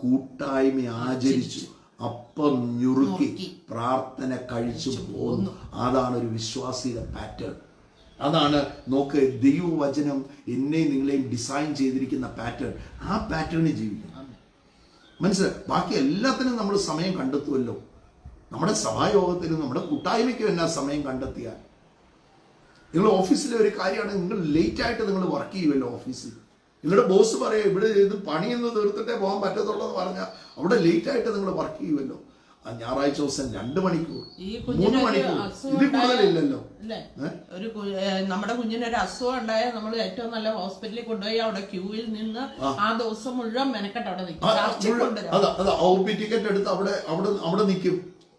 കൂട്ടായ്മ ആചരിച്ചു, അപ്പം ഞുറുക്കി പ്രാർത്ഥന കഴിച്ചു പോന്നു. അതാണ് ഒരു വിശ്വാസിയുടെ പാറ്റേൺ. അതാണ് നോക്ക്, ദൈവവചനം എന്നെയും നിങ്ങളെയും ഡിസൈൻ ചെയ്തിരിക്കുന്ന പാറ്റേൺ. ആ പാറ്റേണിൽ ജീവിക്കണം, മനസ്സിലായി? ബാക്കി എല്ലാത്തിനും നമ്മൾ സമയം കണ്ടെത്തുമല്ലോ. നമ്മുടെ സഭായോഗത്തിനും നമ്മുടെ കൂട്ടായ്മയ്ക്കും എന്നാ സമയം കണ്ടെത്തിയാൽ. നിങ്ങൾ ഓഫീസിലെ ഒരു കാര്യമാണ്, നിങ്ങൾ ലേറ്റ് ആയിട്ട് നിങ്ങൾ വർക്ക് ചെയ്യുമല്ലോ ഓഫീസിൽ. നിങ്ങളുടെ ബോസ് പറയാം, ഇവിടെ ഇത് പണിയൊന്ന് തീർത്തിട്ടേ പോകാൻ പറ്റത്തുള്ളൂ എന്ന് പറഞ്ഞാൽ അവിടെ ലേറ്റ് ആയിട്ട് നിങ്ങൾ വർക്ക് ചെയ്യുമല്ലോ. ഞായറാഴ്ച ദിവസം 2 മണിക്കൂർ 3 മണിക്കൂർ ഇതിൽ കൂടുതലില്ലല്ലോ. നമ്മുടെ കുഞ്ഞിനൊരു അസുഖം ഉണ്ടായാൽ നമ്മൾ ഏറ്റവും നല്ല ഹോസ്പിറ്റലിൽ കൊണ്ടുപോയി അവിടെ ക്യൂവിൽ നിന്ന് ആ ദിവസം മുഴുവൻ മെനക്കെട്ട് അവിടെ നിൽക്കും. OP ടിക്കറ്റ് എടുത്ത് അവിടെ നിൽക്കും.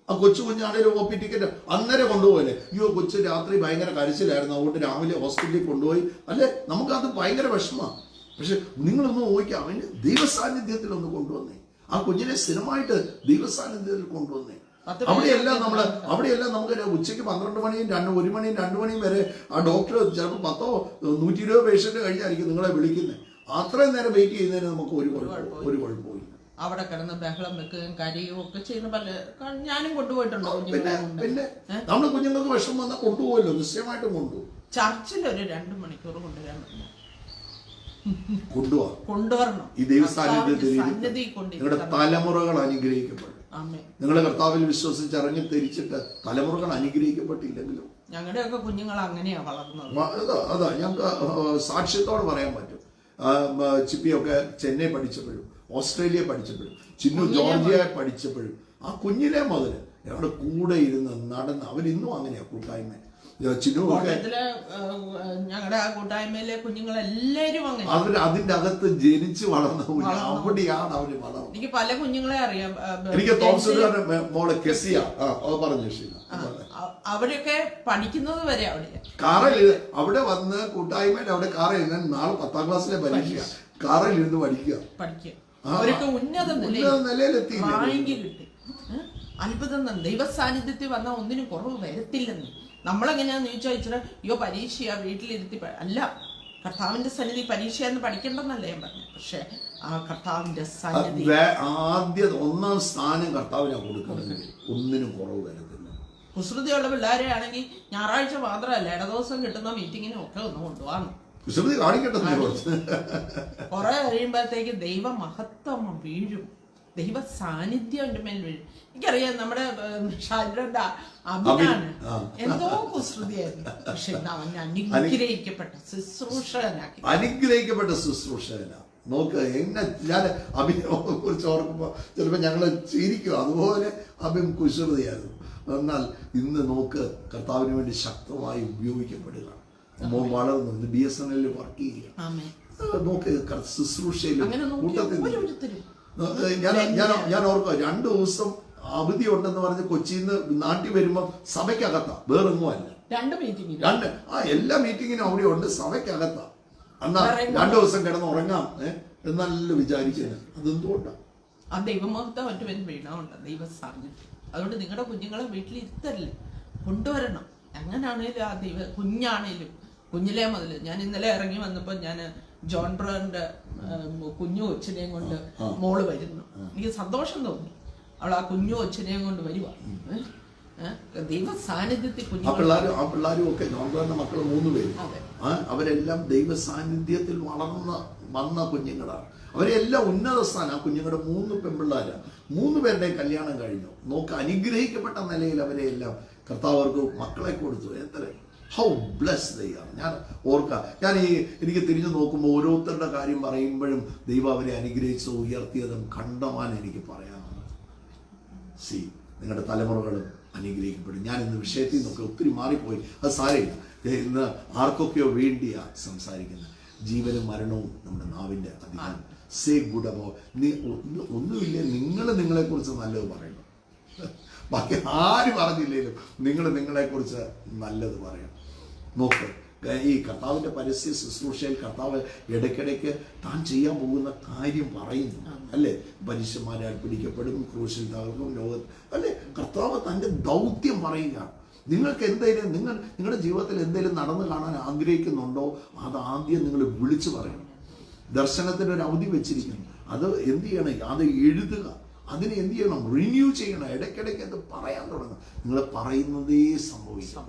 ആ കൊച്ചു കുഞ്ഞാണേലും OP ടിക്കറ്റ് അന്നേരം കൊണ്ടുപോകല്ലേ. അയ്യോ കൊച്ചു രാത്രി ഭയങ്കര കരച്ചിലായിരുന്നു, അതുകൊണ്ട് രാവിലെ ഹോസ്പിറ്റലിൽ കൊണ്ടുപോയി, അല്ലേ? നമുക്കത് ഭയങ്കര വിഷമമാണ്. പക്ഷെ നിങ്ങളൊന്ന് നോക്കിയാൽ അവന് ദൈവസാന്നിധ്യത്തിൽ ഒന്ന് കൊണ്ടുവന്നേ, ആ കുഞ്ഞിനെ സ്ഥിരമായിട്ട് ദൈവസാന്നിധ്യത്തിൽ കൊണ്ടുവന്നേ. അവിടെയെല്ലാം നമുക്ക് ഉച്ചയ്ക്ക് 12 മണിയും 1 മണിയും 2 മണിയും വരെ ആ ഡോക്ടർ ചിലപ്പോൾ 10-120 പേഷ്യന്റ് കഴിഞ്ഞായിരിക്കും നിങ്ങളെ വിളിക്കുന്നത്. അത്രയും നേരം വെയിറ്റ് ചെയ്യുന്നതിന് നമുക്ക് ഒരു കുഴപ്പമില്ല. അവിടെ കിടന്ന് ബഹളം വെക്കുകയും കരയുകയും ഒക്കെ ചെയ്യുന്ന പല ഞാനും കൊണ്ടുപോയിട്ടുണ്ടോ. പിന്നെ നമ്മുടെ കുഞ്ഞുങ്ങൾക്ക് വിഷമം വന്നാൽ കൊണ്ടുപോകല്ലോ, നിശ്ചയമായിട്ടും കൊണ്ടുപോകും. ചർച്ചിൽ ഒരു 2 മണിക്കൂർ കൊണ്ടുവരാൻ പറ്റില്ല, കൊണ്ടുവരണം. ഈ ദൈവസാന്നിധ്യത്തിൽ നിങ്ങളുടെ തലമുറകൾ അനുഗ്രഹിക്കപ്പെടും. നിങ്ങളുടെ കർത്താവിൽ വിശ്വസിച്ചിറങ്ങി തിരിച്ചിട്ട് തലമുറകൾ അനുഗ്രഹിക്കപ്പെട്ടില്ലെങ്കിലും ഞങ്ങളുടെയൊക്കെ കുഞ്ഞുങ്ങൾ അങ്ങനെയാ വളർന്നത്. അതാ ഞങ്ങൾക്ക് സാക്ഷ്യത്തോടെ പറയാൻ പറ്റും. ചിപ്പിയൊക്കെ ചെന്നൈ പഠിച്ചപ്പോഴും ഓസ്ട്രേലിയ പഠിച്ചപ്പോഴും ചിന്നു ജോർജിയ പഠിച്ചപ്പോഴും ആ കുഞ്ഞിലെ മുതൽ ഞങ്ങളുടെ കൂടെ ഇരുന്ന് നടന്ന് അവരിന്നും അങ്ങനെയാ കൂട്ടായ്മ. ഞങ്ങളുടെ ആ കൂട്ടായ്മയിലെ കുഞ്ഞുങ്ങളെല്ലാരും അങ്ങനെ അതിന്റെ അകത്ത് ജനിച്ചു വളർന്ന അവിടെയാണ് അവര് വളർന്നത്. എനിക്ക് പല കുഞ്ഞുങ്ങളെ അറിയാം. എനിക്ക് മോളെ കെസിയ പറഞ്ഞു, അവരൊക്കെ പഠിക്കുന്നത് വരെ കാറിൽ അവിടെ വന്ന് കൂട്ടായ്മയിൽ അവിടെ കാറിൽ നാളെ 10ാം ക്ലാസ്സിലെ പരീക്ഷ കാറിൽ ഇരുന്ന് പഠിക്കുക. അവരൊക്കെ ഉന്നത നിലയിലെത്തി. അത്ഭുതം. ദൈവ സാന്നിധ്യത്തിൽ വന്നാൽ ഒന്നിനും കുറവ് വരത്തില്ലെന്ന്. നമ്മളെങ്ങനെയാന്ന് ചോദിച്ചാൽ ഇച്ചിരി അയ്യോ പരീക്ഷയാ വീട്ടിലിരുത്തി അല്ല, കർത്താവിന്റെ സന്നിധി പരീക്ഷയെന്ന് പഠിക്കേണ്ടെന്നല്ലേ ഞാൻ പറഞ്ഞു. പക്ഷെ ആ കർത്താവിന്റെ സന്നിധി ആദ്യം 1ാം സ്ഥാനം കർത്താവിനാ കൊടുക്കുന്നത്, ഒന്നിനും കുറവ് വരത്തില്ല. കുസൃതിയുള്ള പിള്ളേരെ ആണെങ്കിൽ ഞായറാഴ്ച മാത്രമല്ല ഇടദിവസം കിട്ടുന്ന മീറ്റിങ്ങിനും ഒക്കെ ഒന്ന് കൊണ്ടുപോകാം. കുസൃതി കാണിക്കട്ടെ. കുറെ കഴിയുമ്പോഴത്തേക്ക് ദൈവ മഹത്വം വീഴും, ദൈവ സാന്നിധ്യം എൻ്റെ മേൽ വീഴും. എനിക്കറിയാം നമ്മുടെ ഷാജുന്റെ അഭിനാണ് എന്തോ കുസൃതിയായിരുന്നു, പക്ഷെ അവൻ അനുഗ്രഹിക്കപ്പെട്ട ശുശ്രൂഷകനാക്കി. അനുഗ്രഹിക്കപ്പെട്ട ശുശ്രൂഷകനാ. നോക്ക് എന്നെ ഞാൻ അഭിനയെ കുറിച്ച് ഓർക്കുമ്പോൾ ചിലപ്പോൾ ഞങ്ങൾ ചിരിക്കും. അതുപോലെ അഭിം കുശൃതിയായിരുന്നു. എന്നാൽ ഇന്ന് നോക്ക് കർത്താവിന് വേണ്ടി ശക്തമായി ഉപയോഗിക്കപ്പെടുക. വളർന്നു ഇന്ന് BSNL വർക്ക് ചെയ്യുക. നോക്ക് ശുശ്രൂഷയിലും കൂട്ടത്തിൽ ഞാൻ ഓർക്കുക 2 ദിവസം അവധി ഉണ്ടെന്ന് പറഞ്ഞ് കൊച്ചിയിൽ നിന്ന് നാട്ടിൽ വരുമ്പോൾ സഭയ്ക്കകത്താ, വേറെങ്ങും അല്ല. 2 എല്ലാ മീറ്റിങ്ങിനും അവിടെ ഉണ്ട്, സഭയ്ക്കകത്താ. എന്നാ 2 ദിവസം കിടന്ന് ഉറങ്ങാം എന്നല്ല വിചാരിക്കുന്നത്. അതെന്തുകൊണ്ടാണ്? ആ ദൈവമഹത്വം ഒറ്റ വീണുണ്ട്, ദൈവ സാന്നിധ്യം. അതുകൊണ്ട് നിങ്ങളുടെ കുഞ്ഞുങ്ങളെ വീട്ടിൽ ഇരുത്തല്ലേ, കൊണ്ടുവരണം. എങ്ങനെയാണേലും ആ ദൈവ കുഞ്ഞാണേലും കുഞ്ഞിലേ മുതൽ. ഞാൻ ഇന്നലെ ഇറങ്ങി വന്നപ്പോൾ ഞാൻ ജോൺ ബ്രദറിന്റെ കുഞ്ഞു കൊച്ചിനെയും കൊണ്ട് മോള് വരുന്നു. എനിക്ക് സന്തോഷം തോന്നി. അവൾ ആ കുഞ്ഞു കൊച്ചിനെയും കൊണ്ട് വരുവാ. ദൈവ സാന്നിധ്യത്തിൽ ആ പിള്ളേരും ഒക്കെ ജോൺ ബ്രദറിന്റെ മക്കൾ 3 പേര് അവരെല്ലാം ദൈവ സാന്നിധ്യത്തിൽ വന്ന കുഞ്ഞുങ്ങളാണ്. അവരെല്ലാം ഉന്നത സ്ഥാനം. ആ കുഞ്ഞുങ്ങളുടെ 3 പെൺപിള്ളേരാണ്. 3 പേരുടെയും കല്യാണം കഴിഞ്ഞു. നോക്ക്, അനുഗ്രഹിക്കപ്പെട്ട നിലയിൽ അവരെല്ലാം കർത്താവർക്ക് മക്കളെ കൊടുത്തു. എത്ര ഹൗ ബ്ലെസ്ഡ് ദേ ആർ. ഞാൻ ഓർക്കാം, എനിക്ക് തിരിഞ്ഞു നോക്കുമ്പോൾ ഓരോരുത്തരുടെ കാര്യം പറയുമ്പോഴും ദൈവം അവരെ അനുഗ്രഹിച്ച് ഉയർത്തിയതും കണ്ടമാൻ എനിക്ക് പറയാനുണ്ട്. നിങ്ങളുടെ തലമുറകളും അനുഗ്രഹിക്കപ്പെടും. ഞാൻ ഇന്ന് വിഷയത്തിൽ നിന്നൊക്കെ ഒത്തിരി മാറിപ്പോയി, അത് സാരമില്ല. ഇന്ന് ആർക്കൊക്കെയോ വേണ്ടിയാ സംസാരിക്കുന്നത്. ജീവനും മരണവും നമ്മുടെ നാവിൻ്റെ അധികാരം. സേ ഗുഡ് അബൌട്ട് ഒന്നുമില്ല. നിങ്ങളെക്കുറിച്ച് നല്ലത് പറയണം. ബാക്കി ആര് പറഞ്ഞില്ലേലും നിങ്ങളെക്കുറിച്ച് നല്ലത് പറയണം. നോക്ക്, ഈ കർത്താവിൻ്റെ പരസ്യ ശുശ്രൂഷയിൽ കർത്താവ് ഇടയ്ക്കിടയ്ക്ക് താൻ ചെയ്യാൻ പോകുന്ന കാര്യം പറയുന്നു അല്ലേ. മനുഷ്യന്മാരാൽ പിടിക്കപ്പെടും, ക്രൂശിൽ തകർക്കും, ലോകത്ത് അല്ലേ. കർത്താവ് തൻ്റെ ദൗത്യം പറയുകയാണ്. നിങ്ങൾക്ക് എന്തെങ്കിലും നിങ്ങളുടെ ജീവിതത്തിൽ എന്തെങ്കിലും നടന്നു കാണാൻ ആഗ്രഹിക്കുന്നുണ്ടോ, അത് ആദ്യം നിങ്ങൾ വിളിച്ചു പറയണം. ദർശനത്തിന് ഒരു അവധി വെച്ചിരിക്കുന്നു, അത് എന്ത് ചെയ്യണം? അത് എഴുതുക. അതിനെ എന്ത് ചെയ്യണം? റിന്യൂ ചെയ്യണം. ഇടയ്ക്കിടയ്ക്ക് അത് പറയാൻ തുടങ്ങും. നിങ്ങൾ പറയുന്നതേ സംഭവിക്കാം.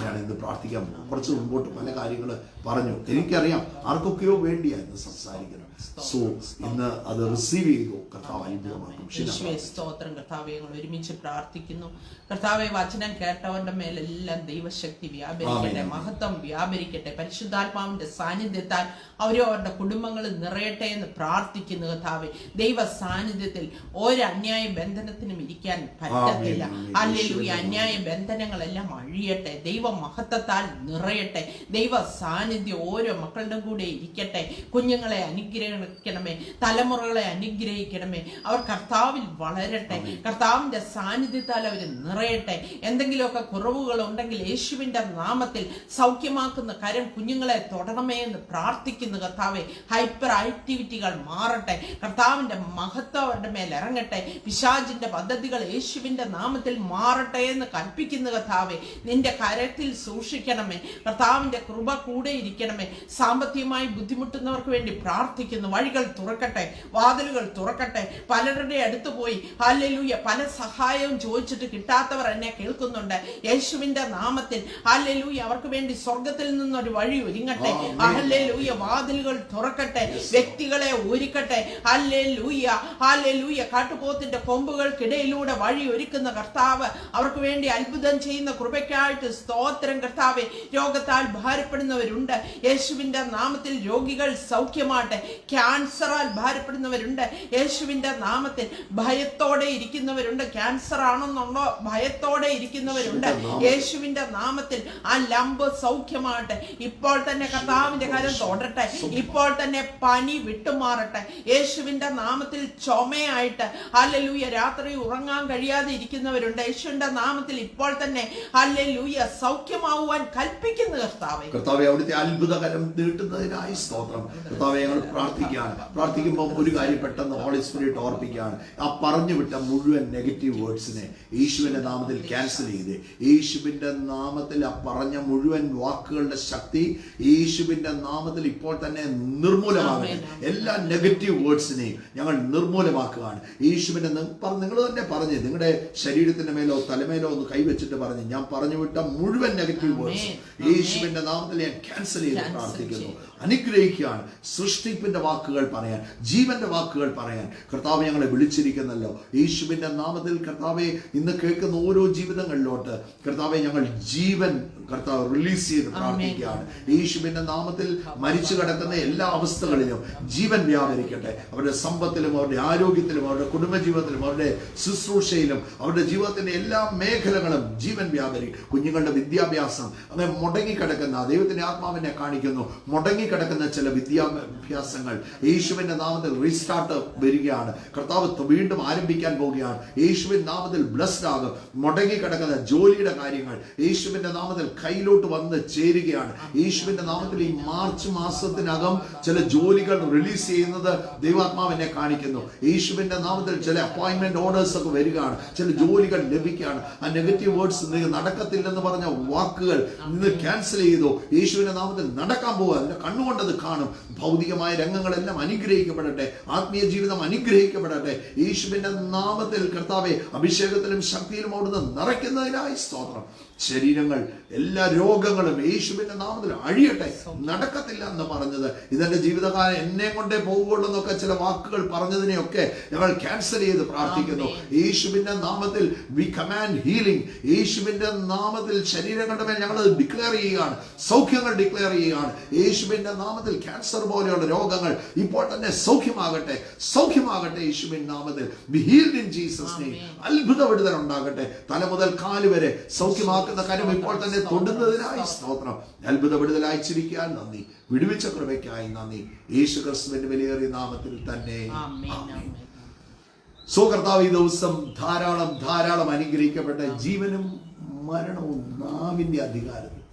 ഞാൻ ഇന്ന് പ്രാർത്ഥിക്കാൻ കുറച്ച് മുമ്പോട്ട് പല കാര്യങ്ങൾ പറഞ്ഞു. എനിക്കറിയാം ആർക്കൊക്കെയോ വേണ്ടിയായിരുന്നു സംസാരിക്കുന്നത്. സോ ഇന്ന് അത് റിസീവ് ചെയ്തു. കർത്താവ് അനുഗ്രഹമാക്കും. സ്തോത്രം കർത്താവെ, ഞങ്ങൾ ഒരുമിച്ച് പ്രാർത്ഥിക്കുന്നു. കർത്താവെ, വചനം കേട്ടവരുടെ മേലെല്ലാം ദൈവശക്തി വ്യാപരിക്കട്ടെ, മഹത്വം വ്യാപരിക്കട്ടെ. പരിശുദ്ധാത്മാവിന്റെ സാന്നിധ്യത്താൽ അവരുടെ കുടുംബങ്ങൾ നിറയട്ടെ എന്ന് പ്രാർത്ഥിക്കുന്നു. കർത്താവെ, ദൈവ സാന്നിധ്യത്തിൽ ഒരു അന്യായ ബന്ധനത്തിനും ഇരിക്കാൻ പറ്റത്തില്ല. ഹല്ലേലൂയ. അന്യായ ബന്ധനങ്ങളെല്ലാം അഴിയട്ടെ, ദൈവ മഹത്വത്താൽ നിറയട്ടെ. ദൈവ സാന്നിധ്യം ഓരോ മക്കളുടെ കൂടെ ഇരിക്കട്ടെ. കുഞ്ഞുങ്ങളെ അനുഗ്രഹിക്കണമേ, തലമുറകളെ അനുഗ്രഹിക്കണമേ. അവർ കർത്താവിൽ വളരട്ടെ, കർത്താവിന്റെ സാന്നിധ്യത്താൽ അവർ നിറയട്ടെ. എന്തെങ്കിലുമൊക്കെ കുറവുകൾ ഉണ്ടെങ്കിൽ യേശുവിന്റെ നാമത്തിൽ സൗഖ്യമാക്കുന്ന കരം കുഞ്ഞുങ്ങളെ തൊടണമേ എന്ന് പ്രാർത്ഥിക്കുന്നു. കർത്താവെ, ഹൈപ്പർ ആക്ടിവിറ്റികൾ മാറട്ടെ, കർത്താവിന്റെ മഹത്വം അവരുടെ മേൽ ഇറങ്ങട്ടെ, പിശാചിന്റെ പദ്ധതികൾ യേശുവിന്റെ നാമത്തിൽ മാറട്ടെ എന്ന് കൽപ്പിക്കുന്നു. കർത്താവെ, നിന്റെ കരത്തിൽ സൂക്ഷിക്കണമേ, കർത്താവിന്റെ കൃപ കൂടെ ഇരിക്കണമേ. സാമ്പത്തികമായി ബുദ്ധിമുട്ടുന്നവർക്ക് വേണ്ടി പ്രാർത്ഥിക്കുന്നു. വഴികൾ തുറക്കട്ടെ, വാതിലുകൾ തുറക്കട്ടെ. പലരുടെ അടുത്ത് പോയി ഹല്ലേലൂയ പല സഹായവും ചോദിച്ചിട്ട് കിട്ടാത്തവർ എന്നെ കേൾക്കുന്നുണ്ട്. യേശുവിന്റെ നാമത്തിൽ ഹല്ലേലൂയ അവർക്ക് വേണ്ടി സ്വർഗത്തിൽ നിന്നൊരു വഴി ഒരുങ്ങട്ടെ. ഹല്ലേലൂയ വാതിലുകൾ തുറക്കട്ടെ, വ്യക്തികളെ ഒരുക്കട്ടെ. ഹല്ലേലൂയ ഹല്ലേലൂയ കാട്ടുപോത്തിന്റെ കൊമ്പുകൾക്കിടയിലൂടെ വഴി ഒരുക്കുന്ന കർത്താവ് അവർക്ക് വേണ്ടി അത്ഭുതം ചെയ്യുന്ന കൃപയ്ക്കായിട്ട് സ്തോത്രം. കർത്താവെ, രോഗത്താൽ ഭാരപ്പെടുന്നവരുണ്ട്, യേശുവിന്റെ നാമത്തിൽ രോഗികൾ സൗഖ്യമാട്ടെ. ക്യാൻസറാൽ ഭാരപ്പെടുന്നവരുണ്ട്, യേശുവിന്റെ നാമത്തിൽ ഭയത്തോടെ ഇരിക്കുന്നവരുണ്ട്. ക്യാൻസർ ആണെന്നുണ്ടോ ഭയത്തോടെ ഇരിക്കുന്നവരുണ്ട്, യേശുവിന്റെ നാമത്തിൽ ആ ലംബ് സൗഖ്യമാട്ടെ. ഇപ്പോൾ തന്നെ കർത്താവിന്റെ കാര്യം തൊടട്ടെ, ഇപ്പോൾ തന്നെ പനി വിട്ടുമാറട്ടെ യേശുവിന്റെ നാമത്തിൽ. ചുമയായിട്ട് ഹല്ലേലൂയ രാത്രി ഉറങ്ങാൻ കഴിയാതെ ഇരിക്കുന്നവരുണ്ട്, യേശുവിന്റെ നാമത്തിൽ ഇപ്പോൾ തന്നെ ഹല്ലേലൂയ സൗഖ്യമാവുവാൻ കൽപ്പിക്കുന്നു. കർത്താവേ, അവിടുത്തെ അത്ഭുതകരം നീട്ടുന്നതിനായി സ്തോത്രം. കർത്താവേ, ഞങ്ങൾ പ്രാർത്ഥിക്കുമ്പോൾ ഒരു കാര്യം പെട്ടെന്ന് ഹോളി സ്പിരിറ്റ് ഓർപ്പിക്കുകയാണ്. ആ പറഞ്ഞു വിട്ട മുഴുവൻ നെഗറ്റീവ് വേർഡ്സിനെ യേശുവിന്റെ നാമത്തിൽ ക്യാൻസൽ ചെയ്ത്, യേശുവിന്റെ നാമത്തിൽ ആ പറഞ്ഞ മുഴുവൻ വാക്കുകളുടെ ശക്തി യേശുവിന്റെ നാമത്തിൽ ഇപ്പോൾ തന്നെ നിർമൂലമാകുന്നു. എല്ലാ നെഗറ്റീവ് വേർഡ്സിനെയും ഞങ്ങൾ നിർമൂലമാക്കുകയാണ് യേശുവിന്റെ. നിങ്ങൾ തന്നെ പറഞ്ഞ് നിങ്ങളുടെ ശരീരത്തിന്റെ മേലോ തലമേലോ ഒന്ന് കൈവച്ചിട്ട് പറഞ്ഞ്, ഞാൻ പറഞ്ഞു വിട്ട മുഴുവൻ നെഗറ്റീവ് വേർഡ്സ് യേശുവിന്റെ നാമത്തിൽ ഞാൻ ക്യാൻസൽ ചെയ്ത് പ്രാർത്ഥിക്കുന്നു. അനുഗ്രഹിക്കുകയാണ്. സൃഷ്ടിപ്പിന്റെ അനുഗ്രഹത്തിന്റെ വാക്കുകൾ പറയാൻ, ജീവന്റെ വാക്കുകൾ പറയാൻ കർത്താവ് ഞങ്ങളെ വിളിച്ചിരിക്കുന്നല്ലോ. യേശുവിന്റെ നാമത്തിൽ കർത്താവെ ഇന്ന് കേൾക്കുന്ന ഓരോ ജീവിതങ്ങളിലോട്ട് കർത്താവെ ഞങ്ങൾ ജീവൻ കർത്താവ് റിലീസ് ചെയ്ത് പ്രാർത്ഥിക്കുകയാണ്. യേശുവിന്റെ നാമത്തിൽ മരിച്ചു കിടക്കുന്ന എല്ലാ അവസ്ഥകളിലും ജീവൻ വ്യാപരിക്കട്ടെ. അവരുടെ സമ്പത്തിലും അവരുടെ ആരോഗ്യത്തിലും അവരുടെ കുടുംബജീവിതത്തിലും അവരുടെ ശുശ്രൂഷയിലും അവരുടെ ജീവിതത്തിന്റെ എല്ലാ മേഖലകളും ജീവൻ വ്യാപരിക്കും. കുഞ്ഞുങ്ങളുടെ വിദ്യാഭ്യാസം അങ്ങനെ മുടങ്ങിക്കിടക്കുന്ന, ദൈവത്തിന്റെ ആത്മാവിനെ കാണിക്കുന്നു, മുടങ്ങിക്കിടക്കുന്ന ചില വിദ്യാഭ്യാസങ്ങൾ യേശുവിന്റെ നാമത്തിൽ റീസ്റ്റാർട്ട് വരികയാണ്. കർത്താവ് വീണ്ടും ആരംഭിക്കാൻ പോവുകയാണ്. യേശുവിന്റെ നാമത്തിൽ ബ്ലസ്ഡ് ആകും. മുടങ്ങിക്കിടക്കുന്ന ജോലിയുടെ കാര്യങ്ങൾ യേശുവിന്റെ നാമത്തിൽ കയ്യിലോട്ട് വന്ന് ചേരുകയാണ്. യേശുവിന്റെ നാമത്തിൽ ഈ മാർച്ച് മാസത്തിനകം ചില ജോലികൾ റിലീസ് ചെയ്യുന്നത് ദൈവാത്മാവിനെ കാണിക്കുന്നു. യേശുവിന്റെ നാമത്തിൽ ചില അപ്പോയിന്റ്മെന്റ് ഓർഡേഴ്സ് ഒക്കെ വരികയാണ്. ചില ജോലികൾ ലഭിക്കുകയാണ്. ആ നെഗറ്റീവ് വേർഡ്സ് നടക്കത്തില്ലെന്ന് പറഞ്ഞ വാക്കുകൾ ഇന്ന് ക്യാൻസൽ ചെയ്തു. യേശുവിന്റെ നാമത്തിൽ നടക്കാൻ പോവുക. അതിന്റെ കണ്ണുകൊണ്ടത് കാണും. ഭൗതികമായ രംഗങ്ങളെല്ലാം അനുഗ്രഹിക്കപ്പെടട്ടെ. ആത്മീയ ജീവിതം അനുഗ്രഹിക്കപ്പെടട്ടെ. യേശുവിന്റെ നാമത്തിൽ കർത്താവെ അഭിഷേകത്തിലും ശക്തിയിലും അവിടുന്ന് നിറയ്ക്കുന്നതിനായി സ്തോത്രം. ശരീരങ്ങൾ എല്ലാ രോഗങ്ങളും യേശുവിന്റെ നാമത്തിൽ അഴിയട്ടെ. നടക്കത്തില്ല എന്ന് പറഞ്ഞത്, ഇതെന്റെ ജീവിതകാലം എന്നെ കൊണ്ടേ പോകുള്ളൂ എന്നൊക്കെ ചില വാക്കുകൾ പറഞ്ഞതിനെയൊക്കെ ഞങ്ങൾ ക്യാൻസൽ ചെയ്ത് പ്രാർത്ഥിക്കുന്നു. യേശുവിന്റെ നാമത്തിൽ വി കമാൻഡ് ഹീലിംഗ്. യേശുവിന്റെ നാമത്തിൽ ശരീരങ്ങളുടെ മേൽ ഞങ്ങൾ ഡിക്ലെയർ ചെയ്യുകയാണ്. സൗഖ്യങ്ങൾ ഡിക്ലെയർ ചെയ്യുകയാണ്. യേശുവിന്റെ നാമത്തിൽ ക്യാൻസർ പോലെയുള്ള രോഗങ്ങൾ ഇപ്പോൾ തന്നെ സൗഖ്യമാകട്ടെ, സൗഖ്യമാകട്ടെ. യേശുവിന്റെ നാമത്തിൽ B healed in Jesus name. അത്ഭുത വിടുതൽ ഉണ്ടാകട്ടെ. തല മുതൽ കാല് വരെ സൗഖ്യമാക്കുന്ന കാര്യം ഇപ്പോൾ തന്നെ തൊടുന്നതിനായി സ്തോത്രം. അത്ഭുത വിടുതൽ അയച്ചിരിക്കാൻ നന്ദി. വിടുവിച്ച കൃപയ്ക്കായി നന്ദി. യേശു ക്രിസ്തുവിന്റെ വിലയേറിയ നാമത്തിൽ തന്നെ. സോ കർത്താവ് ഈ ദിവസം ധാരാളം ധാരാളം അനുഗ്രഹിക്കപ്പെട്ട ജീവനും മരണവും നാവിന്റെ അധികാരത്തിൽ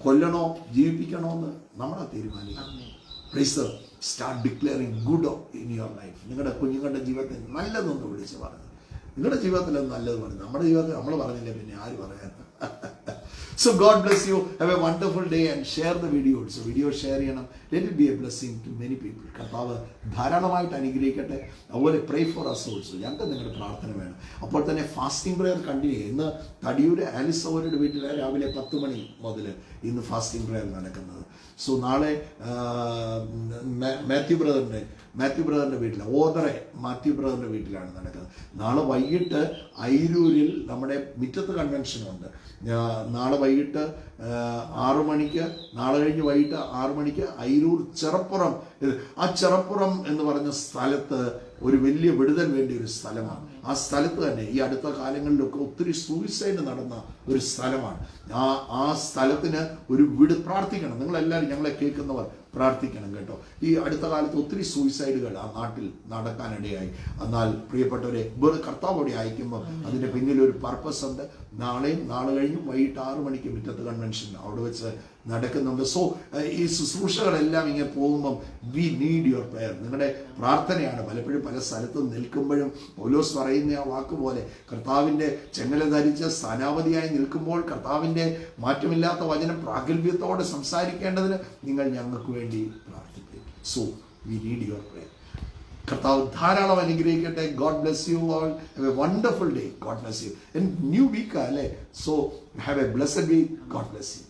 കൊല്ലണോ ജീവിപ്പിക്കണോ എന്ന് നമ്മളെ തീരുമാനിക്കാം. Start declaring good in your life. നിങ്ങളുടെ കുഞ്ഞുങ്ങളുടെ ജീവിതത്തിൽ നല്ലതൊന്ന് വിളിച്ച് പറഞ്ഞു. നിങ്ങളുടെ ജീവിതത്തിൽ നല്ലത് പറഞ്ഞു. നമ്മുടെ ജീവിതത്തിൽ നമ്മൾ പറഞ്ഞില്ലേ പിന്നെ ആര് പറയാൻ? So God bless you. Have a wonderful day and share the video. So video share ചെയ്യണം. Let it be a blessing to many people. കർത്താവ് ധാരാളമായിട്ട് അനുഗ്രഹിക്കട്ടെ. അതുപോലെ pray for us also. ഞങ്ങൾക്ക് നിങ്ങളുടെ പ്രാർത്ഥന വേണം. അപ്പോൾ തന്നെ ഫാസ്റ്റിംഗ് പ്രെയർ കണ്ടിന്യൂ. ഇന്ന് തടിയൂര് ആലിസ് അവരുടെ വീട്ടിൽ രാവിലെ 10 മണി മുതൽ ഇന്ന് ഫാസ്റ്റിംഗ് പ്രെയർ നടക്കുന്നത്. സോ നാളെ മാത്യു ബ്രദറിന്റെ വീട്ടിൽ, ഓതറെ മാത്യു ബ്രദറിന്റെ വീട്ടിലാണ് നടക്കുന്നത്. നാളെ വൈകിട്ട് അയിരൂരിൽ നമ്മുടെ മിറ്റത്ത് കൺവെൻഷനുണ്ട്. നാളെ വൈകിട്ട് 6 മണിക്ക്, നാളെ കഴിഞ്ഞ് വൈകിട്ട് 6 മണിക്ക് അയിരൂർ ചെറപ്പുറം. ആ ചെറപ്പുറം എന്ന് പറഞ്ഞ സ്ഥലത്ത് ഒരു വലിയ വിടുതൽ വേണ്ടിയ ഒരു സ്ഥലമാണ്. ആ സ്ഥലത്ത് തന്നെ ഈ അടുത്ത കാലങ്ങളിലൊക്കെ ഒത്തിരി സൂയിസൈഡ് നടന്ന ഒരു സ്ഥലമാണ്. ആ സ്ഥലത്തിന് ഒരു പ്രാർത്ഥിക്കണം. നിങ്ങളെല്ലാവരും ഞങ്ങളെ കേൾക്കുന്നവർ പ്രാർത്ഥിക്കണം കേട്ടോ. ഈ അടുത്ത കാലത്ത് ഒത്തിരി സൂയിസൈഡുകൾ ആ നാട്ടിൽ നടക്കാനിടയായി. എന്നാൽ പ്രിയപ്പെട്ടവരെ, കർത്താവോടെ അയക്കുമ്പോൾ അതിൻ്റെ പിന്നിൽ ഒരു പർപ്പസ് ഉണ്ട്. നാളെയും നാളെ കഴിഞ്ഞും വൈകിട്ട് 6 മണിക്ക് മുറ്റത്ത് കൺവെൻഷൻ അവിടെ വെച്ച് നടക്കുന്നുണ്ട്. സോ ഈ ശുശ്രൂഷകളെല്ലാം ഇങ്ങനെ പോകുമ്പം വി നീഡ് യുവർ പ്രയർ. നിങ്ങളുടെ പ്രാർത്ഥനയാണ്. പലപ്പോഴും പല സ്ഥലത്തും നിൽക്കുമ്പോഴും പൗലോസ് പറയുന്ന ആ വാക്കുപോലെ കർത്താവിൻ്റെ ചെങ്ങല ധരിച്ച് സ്ഥാനാപതിയായി നിൽക്കുമ്പോൾ കർത്താവിൻ്റെ മാറ്റമില്ലാത്ത വചനം പ്രാഗൽഭ്യത്തോടെ സംസാരിക്കേണ്ടതിന് നിങ്ങൾ ഞങ്ങൾക്ക് വേണ്ടി പ്രാർത്ഥിക്കും. So we need your prayer. കർത്താവ് ധാരാളം അനുഗ്രഹിക്കട്ടെ. God bless you all. Have a wonderful day. God bless you. New week അല്ലേ? So have a blessed week. God bless U.